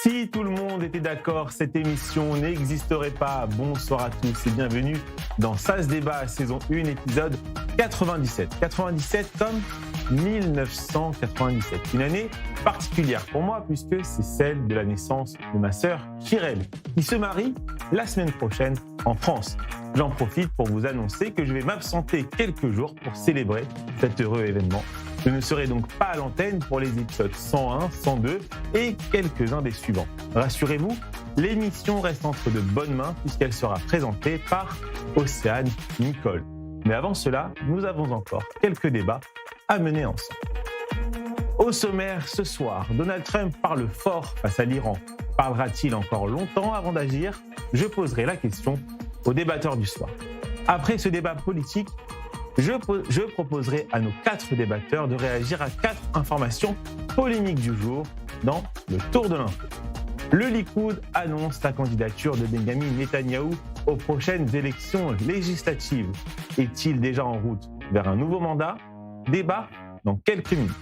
Si tout le monde était d'accord, cette émission n'existerait pas. Bonsoir à tous et bienvenue dans Ça se débat, saison 1, épisode 97. 97 comme 1997. Une année particulière pour moi puisque c'est celle de la naissance de ma sœur Kirel, qui se marie la semaine prochaine en France. J'en profite pour vous annoncer que je vais m'absenter quelques jours pour célébrer cet heureux événement. Je ne serai donc pas à l'antenne pour les épisodes 101, 102 et quelques-uns des suivants. Rassurez-vous, l'émission reste entre de bonnes mains puisqu'elle sera présentée par Océane Nicole. Mais avant cela, nous avons encore quelques débats à mener ensemble. Au sommaire ce soir, Donald Trump parle fort face à l'Iran. Parlera-t-il encore longtemps avant d'agir ? Je poserai la question aux débatteurs du soir. Après ce débat politique, je proposerai à nos 4 débatteurs de réagir à 4 informations polémiques du jour dans le Tour de l'info. Le Likoud annonce la candidature de Benjamin Netanyahou aux prochaines élections législatives. Est-il déjà en route vers un nouveau mandat ? Débat dans quelques minutes.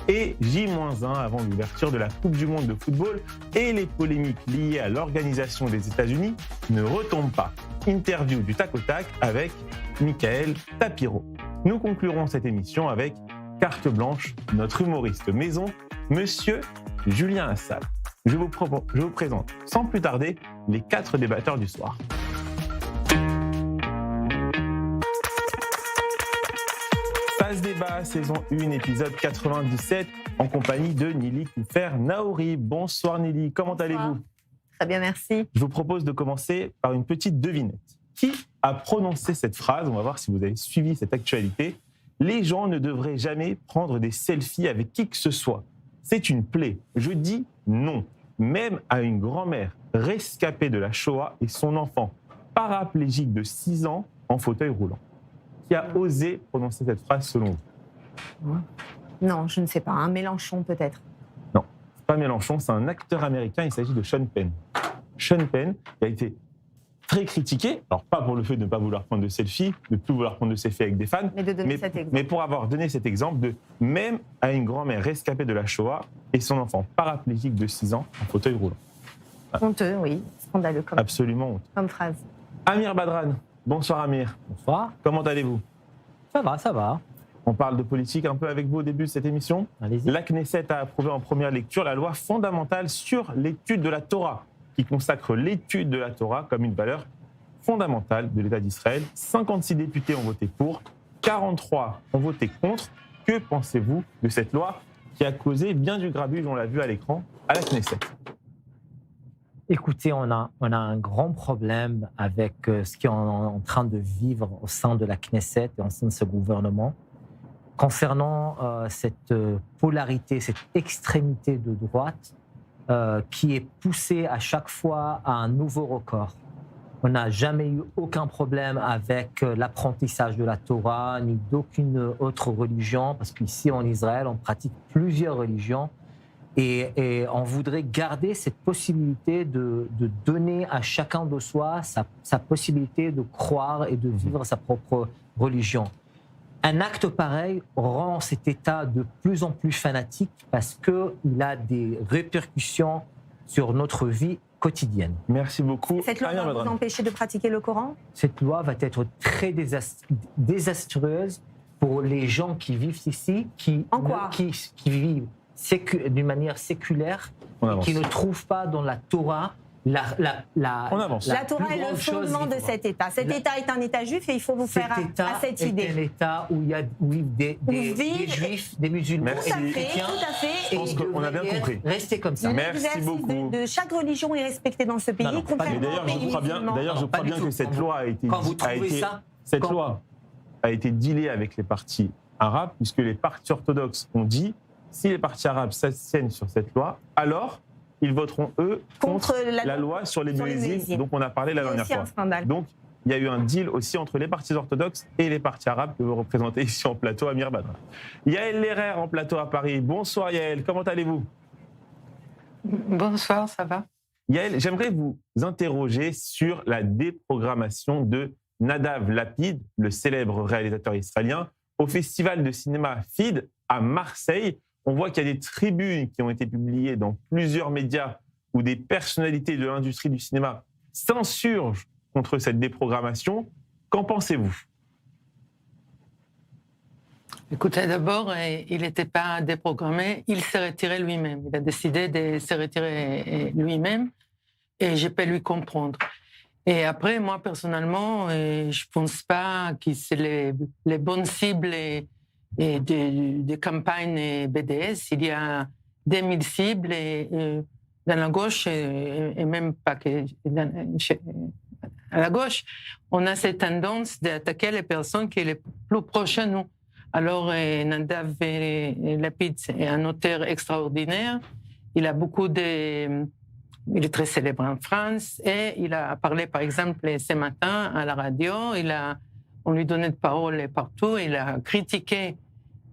Et J-1 avant l'ouverture de la Coupe du Monde de football et les polémiques liées à l'organisation des États-Unis ne retombent pas. Interview du tac au tac avec Michael Tapiro. Nous conclurons cette émission avec carte blanche, notre humoriste maison, Monsieur Julien Assal. Je vous présente sans plus tarder les 4 débatteurs du soir. Ça se débat, saison 1, épisode 97, en compagnie de Nili Koufer-Naouri. Bonsoir Nili, comment allez-vous ? Très bien, merci. Je vous propose de commencer par une petite devinette. Qui a prononcé cette phrase ? On va voir si vous avez suivi cette actualité. Les gens ne devraient jamais prendre des selfies avec qui que ce soit. C'est une plaie. Je dis non. Même à une grand-mère rescapée de la Shoah et son enfant paraplégique de 6 ans en fauteuil roulant. Qui a osé prononcer cette phrase selon vous ? Non, je ne sais pas. Un Mélenchon peut-être. Non, c'est pas Mélenchon, c'est un acteur américain. Il s'agit de Sean Penn. Sean Penn qui a été très critiqué, alors pas pour le fait de ne pas vouloir prendre de selfies, de ne plus vouloir prendre de selfies avec des fans, mais pour avoir donné cet exemple de même à une grand-mère rescapée de la Shoah et son enfant paraplégique de 6 ans en fauteuil roulant. Honteux, oui. Scandaleux comme, absolument honteux. Comme phrase. Amir Badran. Bonsoir Amir. Bonsoir. Comment allez-vous ? Ça va. On parle de politique un peu avec vous au début de cette émission. Allez-y. La Knesset a approuvé en première lecture la loi fondamentale sur l'étude de la Torah, qui consacre l'étude de la Torah comme une valeur fondamentale de l'État d'Israël. 56 députés ont voté pour, 43 ont voté contre. Que pensez-vous de cette loi qui a causé bien du grabuge, on l'a vu à l'écran, à la Knesset ? Écoutez, on a un grand problème avec ce qu'on est en train de vivre au sein de la Knesset et au sein de ce gouvernement. Concernant cette polarité, cette extrémité de droite qui est poussée à chaque fois à un nouveau record. On n'a jamais eu aucun problème avec l'apprentissage de la Torah ni d'aucune autre religion, parce qu'ici en Israël, on pratique plusieurs religions. Et on voudrait garder cette possibilité de donner à chacun de soi sa possibilité de croire et de vivre sa propre religion. Un acte pareil rend cet État de plus en plus fanatique parce qu'il a des répercussions sur notre vie quotidienne. Merci beaucoup. Cette loi va vous empêcher de pratiquer le Coran ? Cette loi va être très désastreuse pour les gens qui vivent ici, qui vivent d'une manière séculaire et qui ne trouvent pas dans la Torah la Torah est le fondement de cet État. Cet État est un État juif et il faut vous faire à cette idée. C'est un État où il y a des juifs, des musulmans et des chrétiens. Tout à fait. Je pense qu'on a bien compris. Restez comme ça. Merci beaucoup. De chaque religion est respectée dans ce pays. D'ailleurs, je crois bien que cette loi a été dealée avec les partis arabes, puisque les partis orthodoxes ont dit si les partis arabes s'assiennent sur cette loi, alors ils voteront, eux, contre la loi sur les muezzins dont on a parlé la dernière fois. Donc, il y a eu un deal aussi entre les partis orthodoxes et les partis arabes que vous représentez ici en plateau, Amir Badran. Yael Lerrer en plateau à Paris. Bonsoir Yael, comment allez-vous ? Bonsoir, ça va. Yael, j'aimerais vous interroger sur la déprogrammation de Nadav Lapid, le célèbre réalisateur israélien, au festival de cinéma FID à Marseille. On voit qu'il y a des tribunes qui ont été publiées dans plusieurs médias où des personnalités de l'industrie du cinéma s'insurgent contre cette déprogrammation. Qu'en pensez-vous ? Écoutez, d'abord, il n'était pas déprogrammé, il s'est retiré lui-même. Il a décidé de se retirer lui-même et je peux lui comprendre. Et après, moi, personnellement, je ne pense pas que c'est les bonnes cibles des campagnes BDS. Il y a 2000 cibles dans la gauche, et même pas que à la gauche, on a cette tendance d'attaquer les personnes qui sont les plus proches de nous. Alors, Nadav Lapid est un auteur extraordinaire. Il a il est très célèbre en France et il a parlé, par exemple, ce matin à la radio. On lui donnait de parole partout. Il a critiqué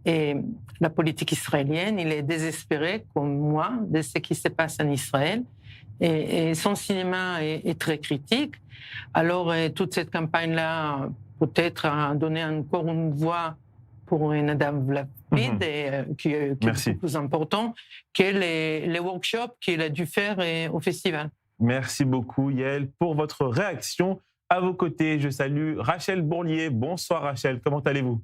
la politique israélienne. Il est désespéré, comme moi, de ce qui se passe en Israël. Et son cinéma est très critique. Alors, toute cette campagne-là, peut-être, a donné encore une voix pour Nadav Lapid, qui est beaucoup plus important que les workshops qu'il a dû faire au festival. Merci beaucoup, Yael, pour votre réaction. À vos côtés, je salue Rachel Bourlier. Bonsoir, Rachel. Comment allez-vous ?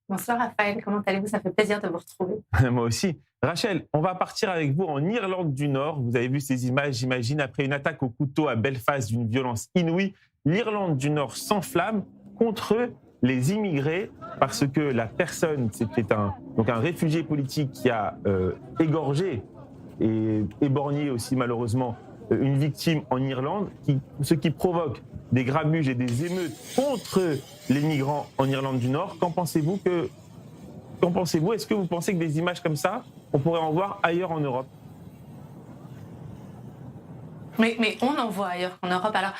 Bonsoir, Raphaël. Comment allez-vous ? Ça fait plaisir de vous retrouver. Moi aussi. Rachel, on va partir avec vous en Irlande du Nord. Vous avez vu ces images, j'imagine, après une attaque au couteau à Belfast d'une violence inouïe. L'Irlande du Nord s'enflamme contre les immigrés parce que la personne, c'était un réfugié politique qui a égorgé et éborgné aussi malheureusement une victime en Irlande, ce qui provoque des grabuges et des émeutes contre les migrants en Irlande du Nord. Qu'en pensez-vous ? Est-ce que vous pensez que des images comme ça, on pourrait en voir ailleurs en Europe ? Mais on en voit ailleurs qu'en Europe. Alors,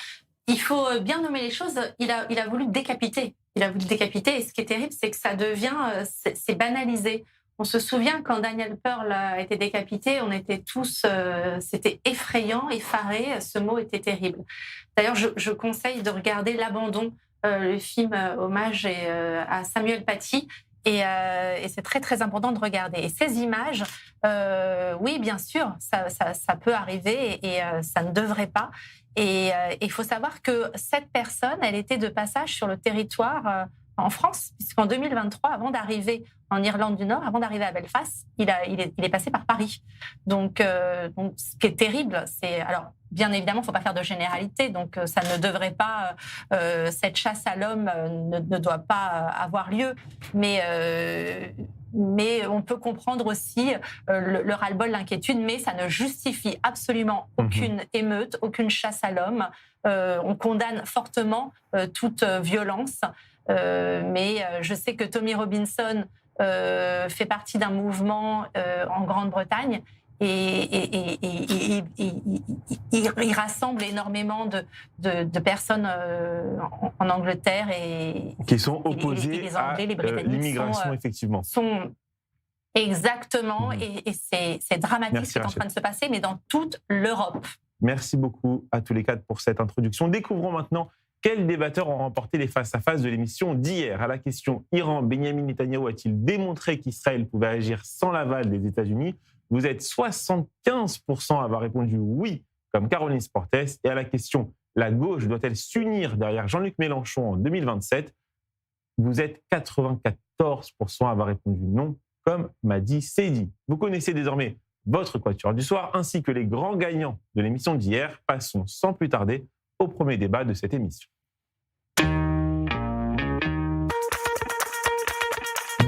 il faut bien nommer les choses. Il a voulu décapiter. Et ce qui est terrible, c'est que ça devient, c'est banalisé. On se souvient quand Daniel Pearl a été décapité, on était tous, c'était effrayant, effaré. Ce mot était terrible. D'ailleurs, je conseille de regarder L'Abandon, le film hommage à Samuel Paty. Et c'est très, très important de regarder. Et ces images, oui, bien sûr, ça peut arriver et ça ne devrait pas. Et il faut savoir que cette personne, elle était de passage sur le territoire en France, puisqu'en 2023, avant d'arriver en Irlande du Nord, avant d'arriver à Belfast, il est passé par Paris. Donc, ce qui est terrible, c'est... Alors, bien évidemment, il ne faut pas faire de généralité, donc ça ne devrait pas... cette chasse à l'homme ne doit pas avoir lieu, mais on peut comprendre aussi le ras-le-bol, l'inquiétude, mais ça ne justifie absolument aucune émeute, aucune chasse à l'homme. On condamne fortement toute violence, mais je sais que Tommy Robinson fait partie d'un mouvement en Grande-Bretagne et il rassemble énormément de personnes en Angleterre et qui sont opposées les Anglais, les à Britanniques l'immigration, effectivement. Exactement, et c'est dramatique ce qui est en train de se passer, mais dans toute l'Europe. Merci beaucoup à tous les quatre pour cette introduction. Découvrons maintenant quels débatteurs ont remporté les face-à-face de l'émission d'hier. À la question « Iran, Benyamin Netanyahou a-t-il démontré qu'Israël pouvait agir sans l'aval des États-Unis ?» Vous êtes 75% à avoir répondu « oui », comme Caroline Sportes. Et à la question « La gauche doit-elle s'unir derrière Jean-Luc Mélenchon en 2027 ?» Vous êtes 94% à avoir répondu « non », comme Madi Seydi. Vous connaissez désormais votre quatuor du soir, ainsi que les grands gagnants de l'émission d'hier. Passons sans plus tarder au premier débat de cette émission.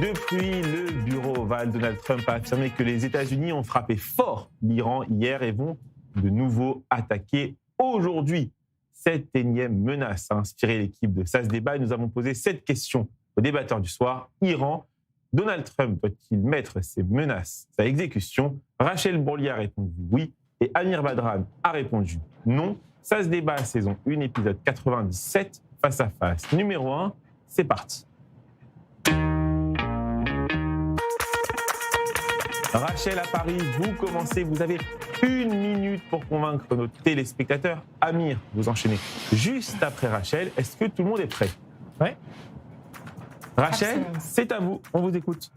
Depuis le bureau ovale, Donald Trump a affirmé que les États-Unis ont frappé fort l'Iran hier et vont de nouveau attaquer aujourd'hui. Cette énième menace a inspiré l'équipe de SAS Débat et nous avons posé cette question aux débatteurs du soir. Iran, Donald Trump doit-il mettre ses menaces à exécution ? Rachel Bourlier a répondu oui et Amir Badran a répondu non. SAS Débat, saison 1, épisode 97, face à face. Numéro 1, c'est parti. Rachel à Paris, vous commencez, vous avez 1 minute pour convaincre nos téléspectateurs. Amir, vous enchaînez juste après Rachel. Est-ce que tout le monde est prêt ? Oui. Rachel, c'est à vous, on vous écoute.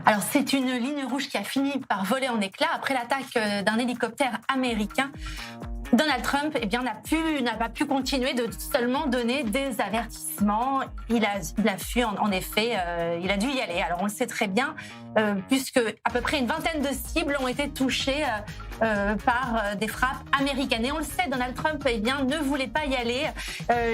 Alors, c'est une ligne rouge qui a fini par voler en éclats après l'attaque d'un hélicoptère américain. Donald Trump n'a pas pu continuer de seulement donner des avertissements. Il a fui, en effet, il a dû y aller. Alors on le sait très bien, puisque à peu près une vingtaine de cibles ont été touchées par des frappes américaines. Et on le sait, Donald Trump ne voulait pas y aller.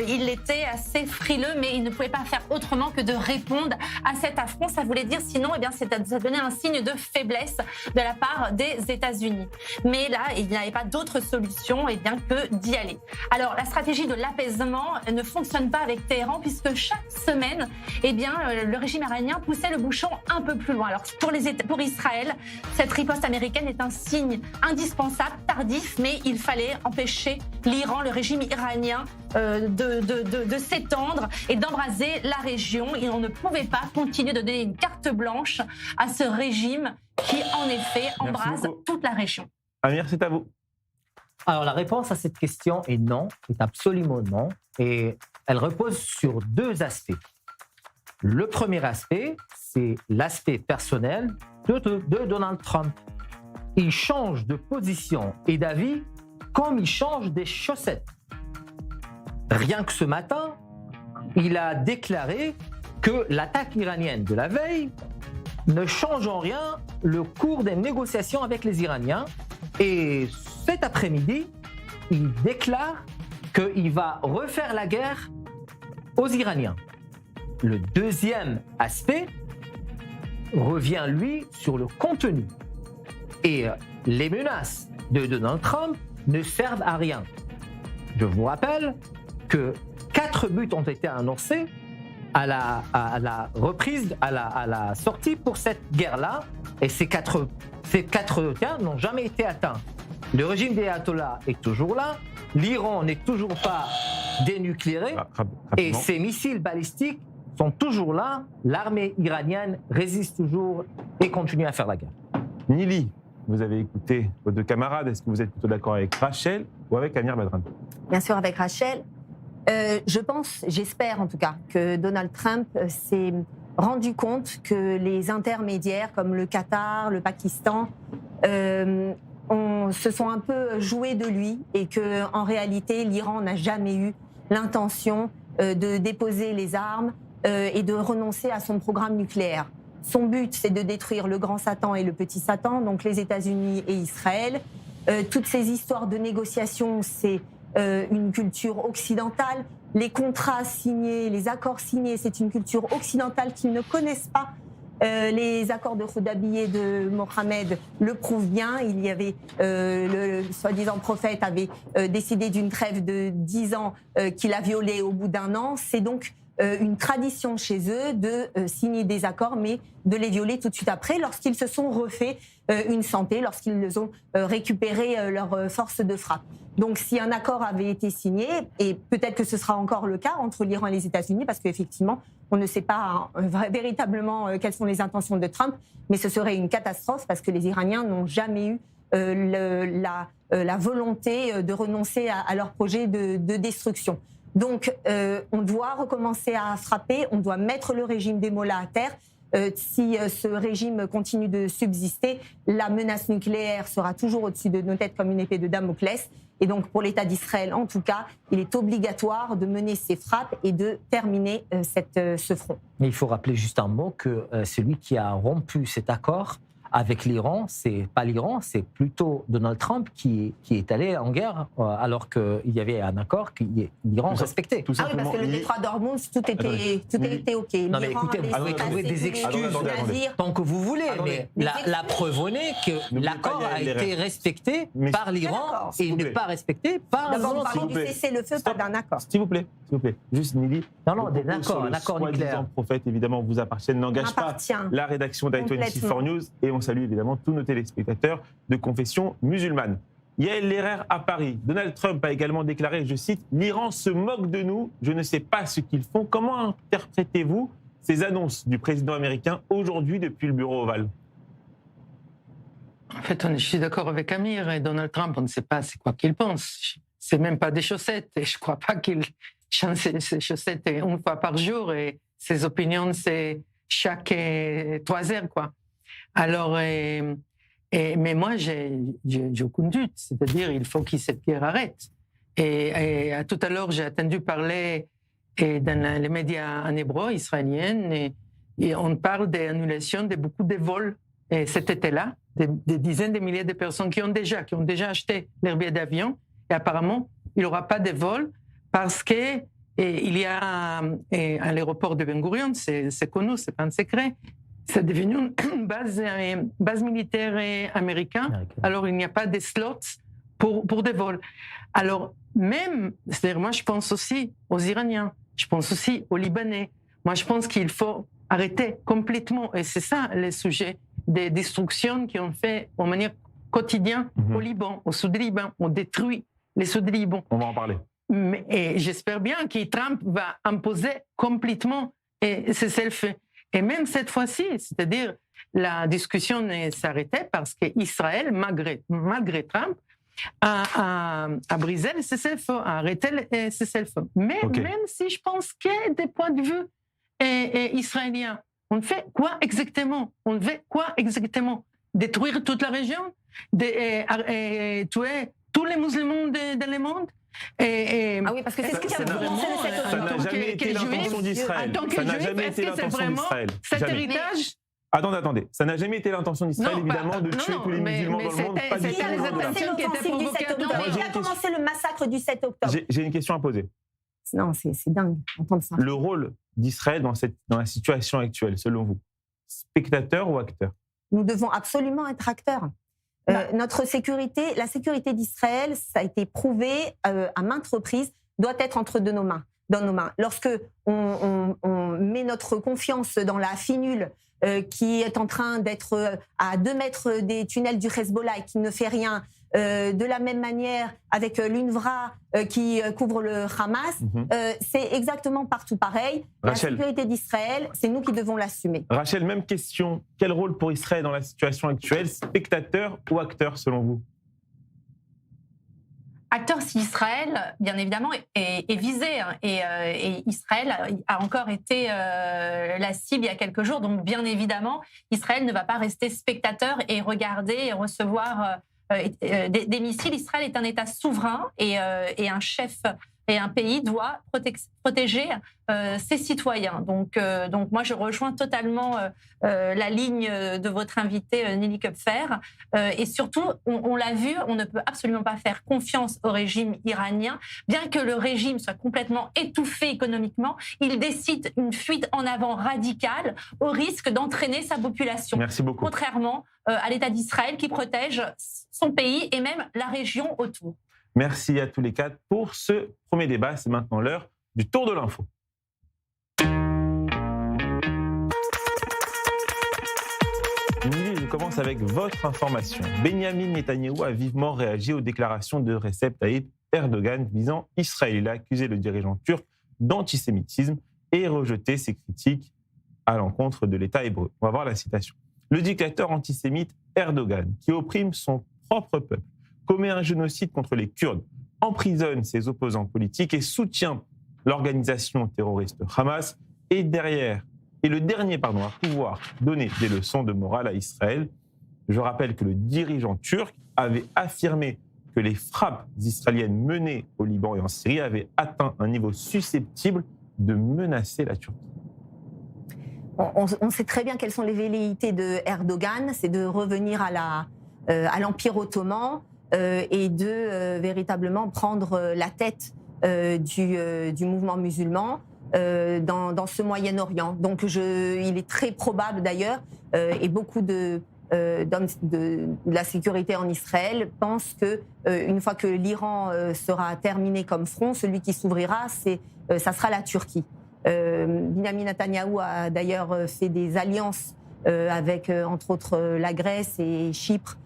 Il était assez frileux, mais il ne pouvait pas faire autrement que de répondre à cet affront. Ça voulait dire sinon, ça donnait un signe de faiblesse de la part des États-Unis. Mais là, il n'y avait pas d'autre solution que d'y aller. Alors, la stratégie de l'apaisement ne fonctionne pas avec Téhéran puisque chaque semaine, le régime iranien poussait le bouchon un peu plus loin. Alors, pour Israël, cette riposte américaine est un signe indispensable, tardif, mais il fallait empêcher l'Iran, le régime iranien, de s'étendre et d'embraser la région. Et on ne pouvait pas continuer de donner une carte blanche à ce régime qui, en effet, embrase toute la région. Amir, c'est à vous. Alors, la réponse à cette question est non, est absolument non. Et elle repose sur deux aspects. Le premier aspect, c'est l'aspect personnel de Donald Trump. Il change de position et d'avis comme il change des chaussettes. Rien que ce matin, il a déclaré que l'attaque iranienne de la veille ne change en rien le cours des négociations avec les Iraniens. Et cet après-midi, il déclare qu'il va refaire la guerre aux Iraniens. Le deuxième aspect revient, lui, sur le contenu. Et les menaces de Donald Trump ne servent à rien. Je vous rappelle que 4 buts ont été annoncés à la reprise, à la sortie pour cette guerre-là, et ces quatre cas n'ont jamais été atteints. Le régime des ayatollahs est toujours là, l'Iran n'est toujours pas dénucléaire, et ces missiles balistiques sont toujours là, l'armée iranienne résiste toujours et continue à faire la guerre. Nili, vous avez écouté vos deux camarades, est-ce que vous êtes plutôt d'accord avec Rachel ou avec Amir Badran? Bien sûr avec Rachel. J'espère en tout cas, que Donald Trump s'est rendu compte que les intermédiaires comme le Qatar, le Pakistan, se sont un peu joués de lui et qu'en réalité, l'Iran n'a jamais eu l'intention de déposer les armes et de renoncer à son programme nucléaire. Son but, c'est de détruire le grand Satan et le petit Satan, donc les États-Unis et Israël. Toutes ces histoires de négociations, c'est une culture occidentale. Les contrats signés, les accords signés, c'est une culture occidentale qu'ils ne connaissent pas. Les accords de Khudabi et de Mohammed le prouvent bien. Il y avait le soi-disant prophète avait décidé d'une trêve de 10 ans qu'il a violée au bout d'un an. C'est donc une tradition chez eux de signer des accords, mais de les violer tout de suite après, lorsqu'ils se sont refait une santé, lorsqu'ils ont récupéré leur force de frappe. Donc si un accord avait été signé, et peut-être que ce sera encore le cas entre l'Iran et les États-Unis, parce qu'effectivement, on ne sait pas véritablement quelles sont les intentions de Trump, mais ce serait une catastrophe parce que les Iraniens n'ont jamais eu la volonté de renoncer à leur projet de destruction. Donc, on doit recommencer à frapper, on doit mettre le régime des mollahs à terre. Si ce régime continue de subsister, la menace nucléaire sera toujours au-dessus de nos têtes comme une épée de Damoclès. Et donc, pour l'État d'Israël, en tout cas, il est obligatoire de mener ces frappes et de terminer ce front. Mais il faut rappeler juste un mot que celui qui a rompu cet accord avec l'Iran, c'est pas l'Iran, c'est plutôt Donald Trump qui est allé en guerre alors qu'il y avait un accord que l'Iran respectait. Ah oui, parce que le détroit d'Ormuz, tout était OK. Non mais écoutez, vous pouvez trouver des excuses tant que vous voulez, mais la preuve en est que l'accord a été respecté par l'Iran et n'est pas respecté par la D'abord, on parle du cessez-le-feu, pas d'un accord. S'il vous plaît. Juste Nili. Non, un accord nucléaire. Le prophète, évidemment, vous appartient, n'engage pas la rédaction d'I24 News et on salue évidemment tous nos téléspectateurs de confession musulmane. Yael Lerer à Paris. Donald Trump a également déclaré, je cite, « L'Iran se moque de nous, je ne sais pas ce qu'ils font ». Comment interprétez-vous ces annonces du président américain aujourd'hui depuis le bureau ovale? En fait, je suis d'accord avec Amir et Donald Trump, on ne sait pas c'est quoi qu'il pense. C'est même pas des chaussettes et je ne crois pas qu'il change ses chaussettes une fois par jour et ses opinions, c'est chaque 3 heures, quoi. Alors, mais moi, j'ai aucun doute. C'est-à-dire, il faut que cette guerre arrête. Et tout à l'heure, j'ai entendu parler dans les médias en hébreu israéliens, et on parle d'annulation de beaucoup de vols cet été-là, des dizaines de milliers de personnes qui ont déjà acheté leur billet d'avion. Et apparemment, il n'y aura pas de vol parce que il y a à l'aéroport de Ben Gurion, c'est connu, c'est pas un secret. C'est devenu une base militaire américaine. Alors, il n'y a pas de slots pour des vols. Alors, c'est-à-dire, moi, je pense aussi aux Iraniens, je pense aussi aux Libanais. Moi, je pense qu'il faut arrêter complètement, et c'est ça le sujet des destructions qu'on fait de manière quotidienne au Liban, au sud du Liban. On détruit le sud du Liban. On va en parler. Et j'espère bien que Trump va imposer complètement, et c'est ce qu'il fait. Et même cette fois-ci, c'est-à-dire la discussion s'arrêtait parce qu'Israël, malgré Trump, a brisé le cessez-le-feu, a arrêté le cessez-le-feu. Mais même si je pense que des points de vue israéliens, on fait quoi exactement? Détruire toute la région? Tuer tous les musulmans dans le monde? Ah oui, parce que c'est ce qui a commencé le 7 Ça n'a octobre. jamais été l'intention d'Israël. Ça n'a jamais été l'intention d'Israël. Cet héritage? Attendez. Ça n'a jamais été l'intention d'Israël, évidemment, de tuer tous les musulmans dans le monde. Pas du tout. Qui a commencé l'offensive du 7 octobre? Qui a commencé le massacre du 7 octobre? J'ai une question à poser. Non, c'est dingue d'entendre ça. Le rôle d'Israël dans la situation actuelle, selon vous, spectateur ou acteur? Nous devons absolument être acteurs. Notre sécurité, la sécurité d'Israël, ça a été prouvé à maintes reprises, doit être entre dans nos mains. Lorsque on met notre confiance dans la finule qui est en train d'être à 2 mètres des tunnels du Hezbollah et qui ne fait rien, de la même manière avec l'UNRWA qui couvre le Hamas, c'est exactement partout pareil. Rachel. La sécurité d'Israël, c'est nous qui devons l'assumer. Rachel, même question. Quel rôle pour Israël dans la situation actuelle, spectateur ou acteur selon vous? Acteur, si Israël, bien évidemment, est visé. Et Israël a encore été la cible il y a quelques jours. Donc, bien évidemment, Israël ne va pas rester spectateur et regarder et recevoir des missiles. Israël est un État souverain et un chef et un pays doit protéger ses citoyens. Donc moi, je rejoins totalement la ligne de votre invité Nelly Kupfer. Et surtout, on l'a vu, on ne peut absolument pas faire confiance au régime iranien. Bien que le régime soit complètement étouffé économiquement, il décide une fuite en avant radicale au risque d'entraîner sa population. Merci beaucoup. Contrairement à l'État d'Israël qui protège son pays et même la région autour. Merci à tous les quatre pour ce premier débat. C'est maintenant l'heure du tour de l'info. Nelly, je commence avec votre information. Benyamin Netanyahou a vivement réagi aux déclarations de Recep Tayyip Erdogan visant Israël. Il a accusé le dirigeant turc d'antisémitisme et rejeté ses critiques à l'encontre de l'État hébreu. On va voir la citation. Le dictateur antisémite Erdogan, qui opprime son propre peuple, commet un génocide contre les Kurdes, emprisonne ses opposants politiques et soutient l'organisation terroriste Hamas, est le dernier à pouvoir donner des leçons de morale à Israël. Je rappelle que le dirigeant turc avait affirmé que les frappes israéliennes menées au Liban et en Syrie avaient atteint un niveau susceptible de menacer la Turquie. On sait très bien quelles sont les velléités de Erdogan, c'est de revenir à l'Empire ottoman, et de véritablement prendre la tête du mouvement musulman dans ce Moyen-Orient. Donc il est très probable d'ailleurs, et beaucoup d'hommes de la sécurité en Israël pensent qu'une fois que l'Iran sera terminé comme front, celui qui s'ouvrira, ça sera la Turquie. Benyamin Netanyahou a d'ailleurs fait des alliances avec, entre autres, la Grèce et Chypre,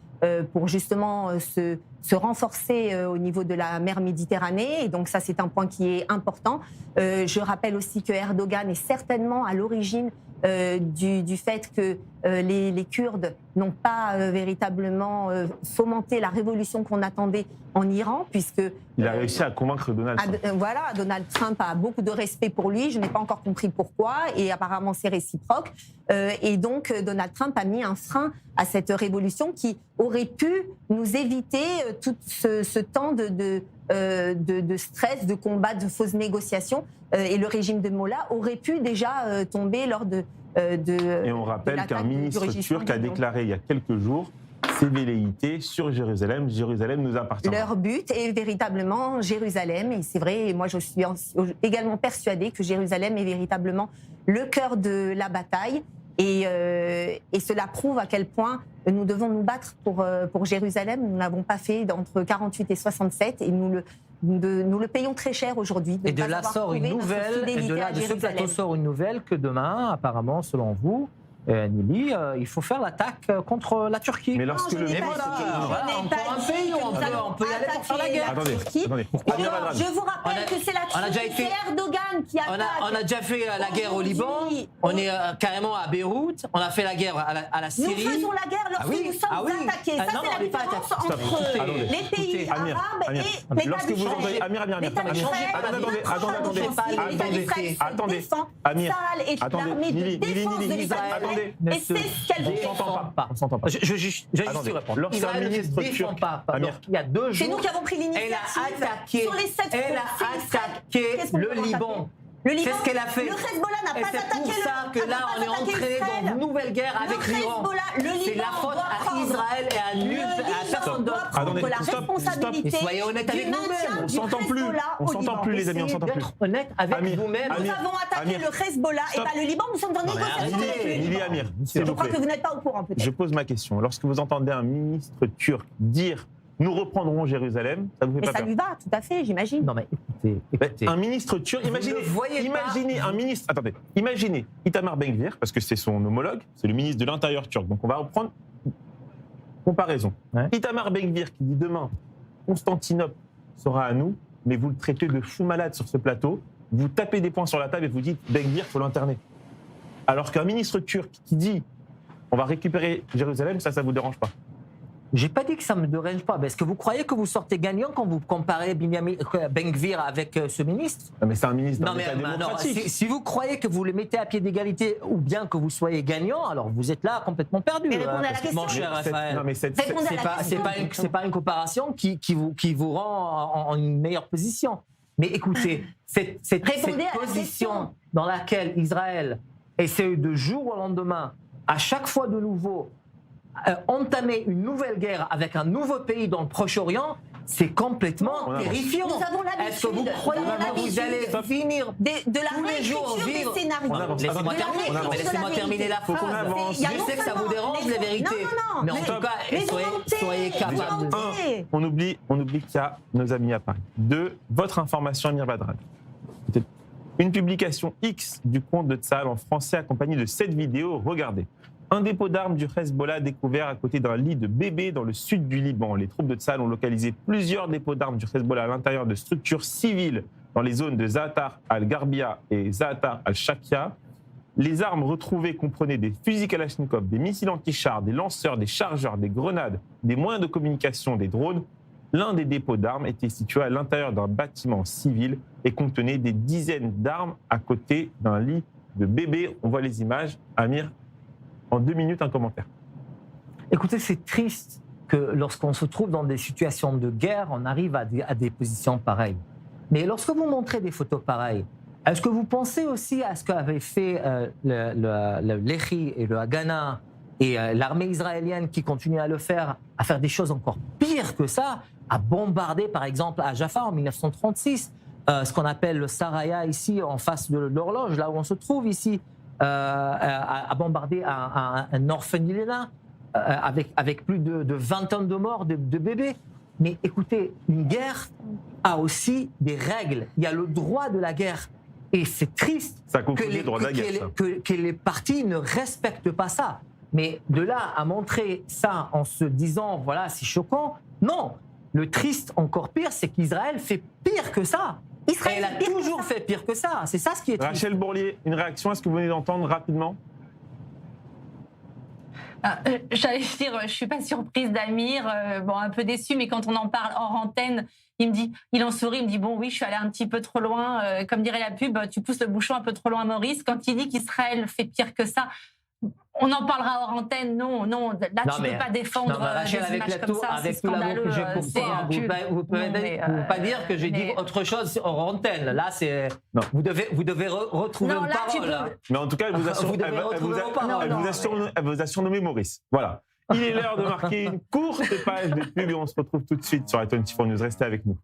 pour justement se renforcer au niveau de la mer Méditerranée. Et donc ça, c'est un point qui est important. Je rappelle aussi que Erdogan est certainement à l'origine du fait que les Kurdes n'ont pas véritablement fomenté la révolution qu'on attendait en Iran, puisque... Il a réussi à convaincre Donald Trump. Voilà, Donald Trump a beaucoup de respect pour lui, je n'ai pas encore compris pourquoi, et apparemment c'est réciproque. Et donc Donald Trump a mis un frein à cette révolution qui aurait pu nous éviter tout ce temps de stress, de combat, de fausses négociations. Et le régime de Mollah aurait pu déjà tomber lors de... Et on rappelle qu'un ministre turc a déclaré il y a quelques jours ses velléités sur Jérusalem. Jérusalem nous appartient. Leur but est véritablement Jérusalem. Et c'est vrai, et moi je suis également persuadée que Jérusalem est véritablement le cœur de la bataille. Et cela prouve à quel point nous devons nous battre pour Jérusalem. Nous ne l'avons pas fait entre 48 et 67 et nous le payons très cher aujourd'hui. Et de là sort une nouvelle, et de ce plateau sort une nouvelle que demain, apparemment, selon vous, Nili, il faut faire l'attaque contre la Turquie. Mais lorsque encore un pays, on peut y aller pour faire la guerre. Attendez. Je vous rappelle que c'est la Turquie, c'est Erdogan qui attaque. On a déjà fait la guerre au Liban, on est carrément à Beyrouth, on a fait la guerre à la Syrie. Nous faisons la guerre lorsque nous sommes attaqués. Ça, c'est la différence entre les pays arabes et l'État lorsque vous entendez attendez, Amir, l'armée de défense de l'Israël. Et c'est ce qu'elle fait. On s'entend pas. Je juste répondre. Lorsqu'un ministre turc, il y a 2 jours, c'est nous qui avons pris l'initiative. Elle a attaqué le Liban. C'est ce qu'elle a fait. Le Hezbollah n'a pas attaqué. C'est pour ça que là, on est entré dans une nouvelle guerre avec l'Iran. C'est la faute à Israël et à nul, à personne d'autre. La responsabilité. Soyez honnête avec nous-mêmes. On s'entend plus, les amis, on s'entend plus. Honnête avec vous-même. Nous avons attaqué le Hezbollah et pas le Liban. Nous sommes en négociation. Lili Amir, je crois que vous n'êtes pas au courant, peut-être. Je pose ma question. Lorsque vous entendez un ministre turc dire nous reprendrons Jérusalem, ça vous fait pas peur? Mais ça lui va, tout à fait, j'imagine. Non, mais écoutez. Un ministre turc, imaginez Itamar Ben-Gvir, parce que c'est son homologue, c'est le ministre de l'Intérieur turc. Donc on va reprendre comparaison. Ouais. Itamar Ben-Gvir qui dit demain, Constantinople sera à nous, mais vous le traitez de fou malade sur ce plateau, vous tapez des poings sur la table et vous dites Ben-Gvir, il faut l'interner. Alors qu'un ministre turc qui dit on va récupérer Jérusalem, ça vous dérange pas? J'ai pas dit que ça me dérange pas. Est-ce que vous croyez que vous sortez gagnant quand vous comparez Ben-Gvir avec ce ministre? Mais c'est un ministre d'un État démocratique. Si vous croyez que vous le mettez à pied d'égalité ou bien que vous soyez gagnant, alors vous êtes là complètement perdu. Mais répondez à la question. Mon cher Raphaël. C'est pas une comparaison qui vous rend en une meilleure position. Mais écoutez, cette position dans laquelle Israël essaie de jour au lendemain, à chaque fois de nouveau, entamer une nouvelle guerre avec un nouveau pays dans le Proche-Orient, c'est complètement terrifiant. Nous avons l'habitude. Est-ce que vous croyez que vous allez finir de la tous les jours vivre des scénarios? Laissez-moi terminer la phrase. Je sais que ça vous dérange, les vérités. Mais en tout cas, soyez capables. On oublie qu'il y a nos amis à Paris. 2, votre information, Amir Badran. Une publication X du compte de Tsahal en français accompagnée de 7 vidéos. Regardez. Un dépôt d'armes du Hezbollah découvert à côté d'un lit de bébé dans le sud du Liban. Les troupes de Tsahal ont localisé plusieurs dépôts d'armes du Hezbollah à l'intérieur de structures civiles dans les zones de Zaatar al-Gharbia et Zaatar al-Shakia. Les armes retrouvées comprenaient des fusils Kalachnikov, des missiles anti-chars, des lanceurs, des chargeurs, des grenades, des moyens de communication, des drones. L'un des dépôts d'armes était situé à l'intérieur d'un bâtiment civil et contenait des dizaines d'armes à côté d'un lit de bébé. On voit les images. Amir, en 2 minutes, un commentaire. Écoutez, c'est triste que lorsqu'on se trouve dans des situations de guerre, on arrive à des positions pareilles. Mais lorsque vous montrez des photos pareilles, est-ce que vous pensez aussi à ce qu'avaient fait le Lehi et le Haganah et l'armée israélienne qui continue à le faire, à faire des choses encore pires que ça, à bombarder par exemple à Jaffa en 1936, ce qu'on appelle le Saraya ici en face de l'horloge, là où on se trouve ici, à bombarder un orphelinat avec plus de 20 ans de morts de bébés. Mais écoutez, une guerre a aussi des règles. Il y a le droit de la guerre. Et c'est triste que les partis ne respectent pas ça. Mais de là à montrer ça en se disant, voilà, c'est choquant, non. Le triste, encore pire, c'est qu'Israël fait pire que ça. Israël a toujours fait pire que ça. C'est ça ce qui est triste. Rachel Bourlier, une réaction à ce que vous venez d'entendre rapidement? J'allais dire, je suis pas surprise d'Amir, un peu déçue, mais quand on en parle hors antenne, il en sourit, il me dit bon oui, je suis allée un petit peu trop loin, comme dirait la pub, tu pousses le bouchon un peu trop loin, Maurice. Quand il dit qu'Israël fait pire que ça, on en parlera hors antenne. Non, là tu peux pas défendre Rachel, des images comme ça, c'est scandaleux. Que j'ai pour toi, vous pouvez pas dire que j'ai dit autre chose hors antenne. Là, c'est vous devez retrouver vos paroles. Mais en tout cas, elle vous a surnommé Maurice. Voilà. Il est l'heure de marquer une courte page de pub et on se retrouve tout de suite sur i24 News. Restez avec nous.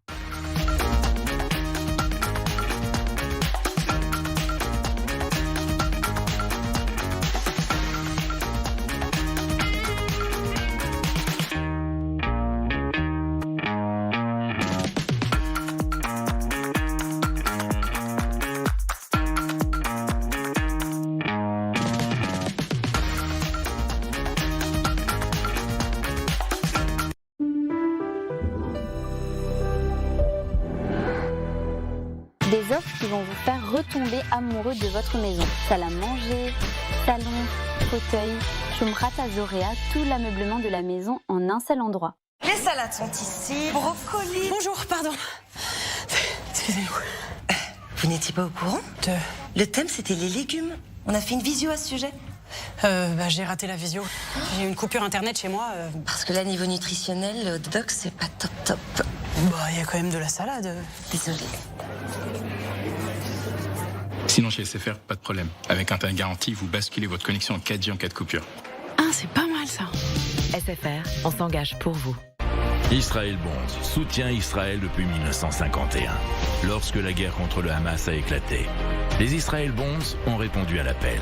Des offres qui vont vous faire retomber amoureux de votre maison. Salle à manger, salon, fauteuil, Shumrat Azorea, tout l'ameublement de la maison en un seul endroit. Les salades sont ici, brocolis. Bonjour, pardon. Excusez-moi. Vous n'étiez pas au courant? Le thème, c'était les légumes. On a fait une visio à ce sujet. J'ai raté la visio. J'ai eu une coupure internet chez moi. Parce que là, niveau nutritionnel, le hot dog, c'est pas top. Il y a quand même de la salade. Désolée. Sinon, chez SFR, pas de problème. Avec un tarif garanti, vous basculez votre connexion en 4G en cas de coupure. Ah, c'est pas mal ça. SFR, on s'engage pour vous. Israël Bonds soutient Israël depuis 1951, lorsque la guerre contre le Hamas a éclaté. Les Israël Bonds ont répondu à l'appel,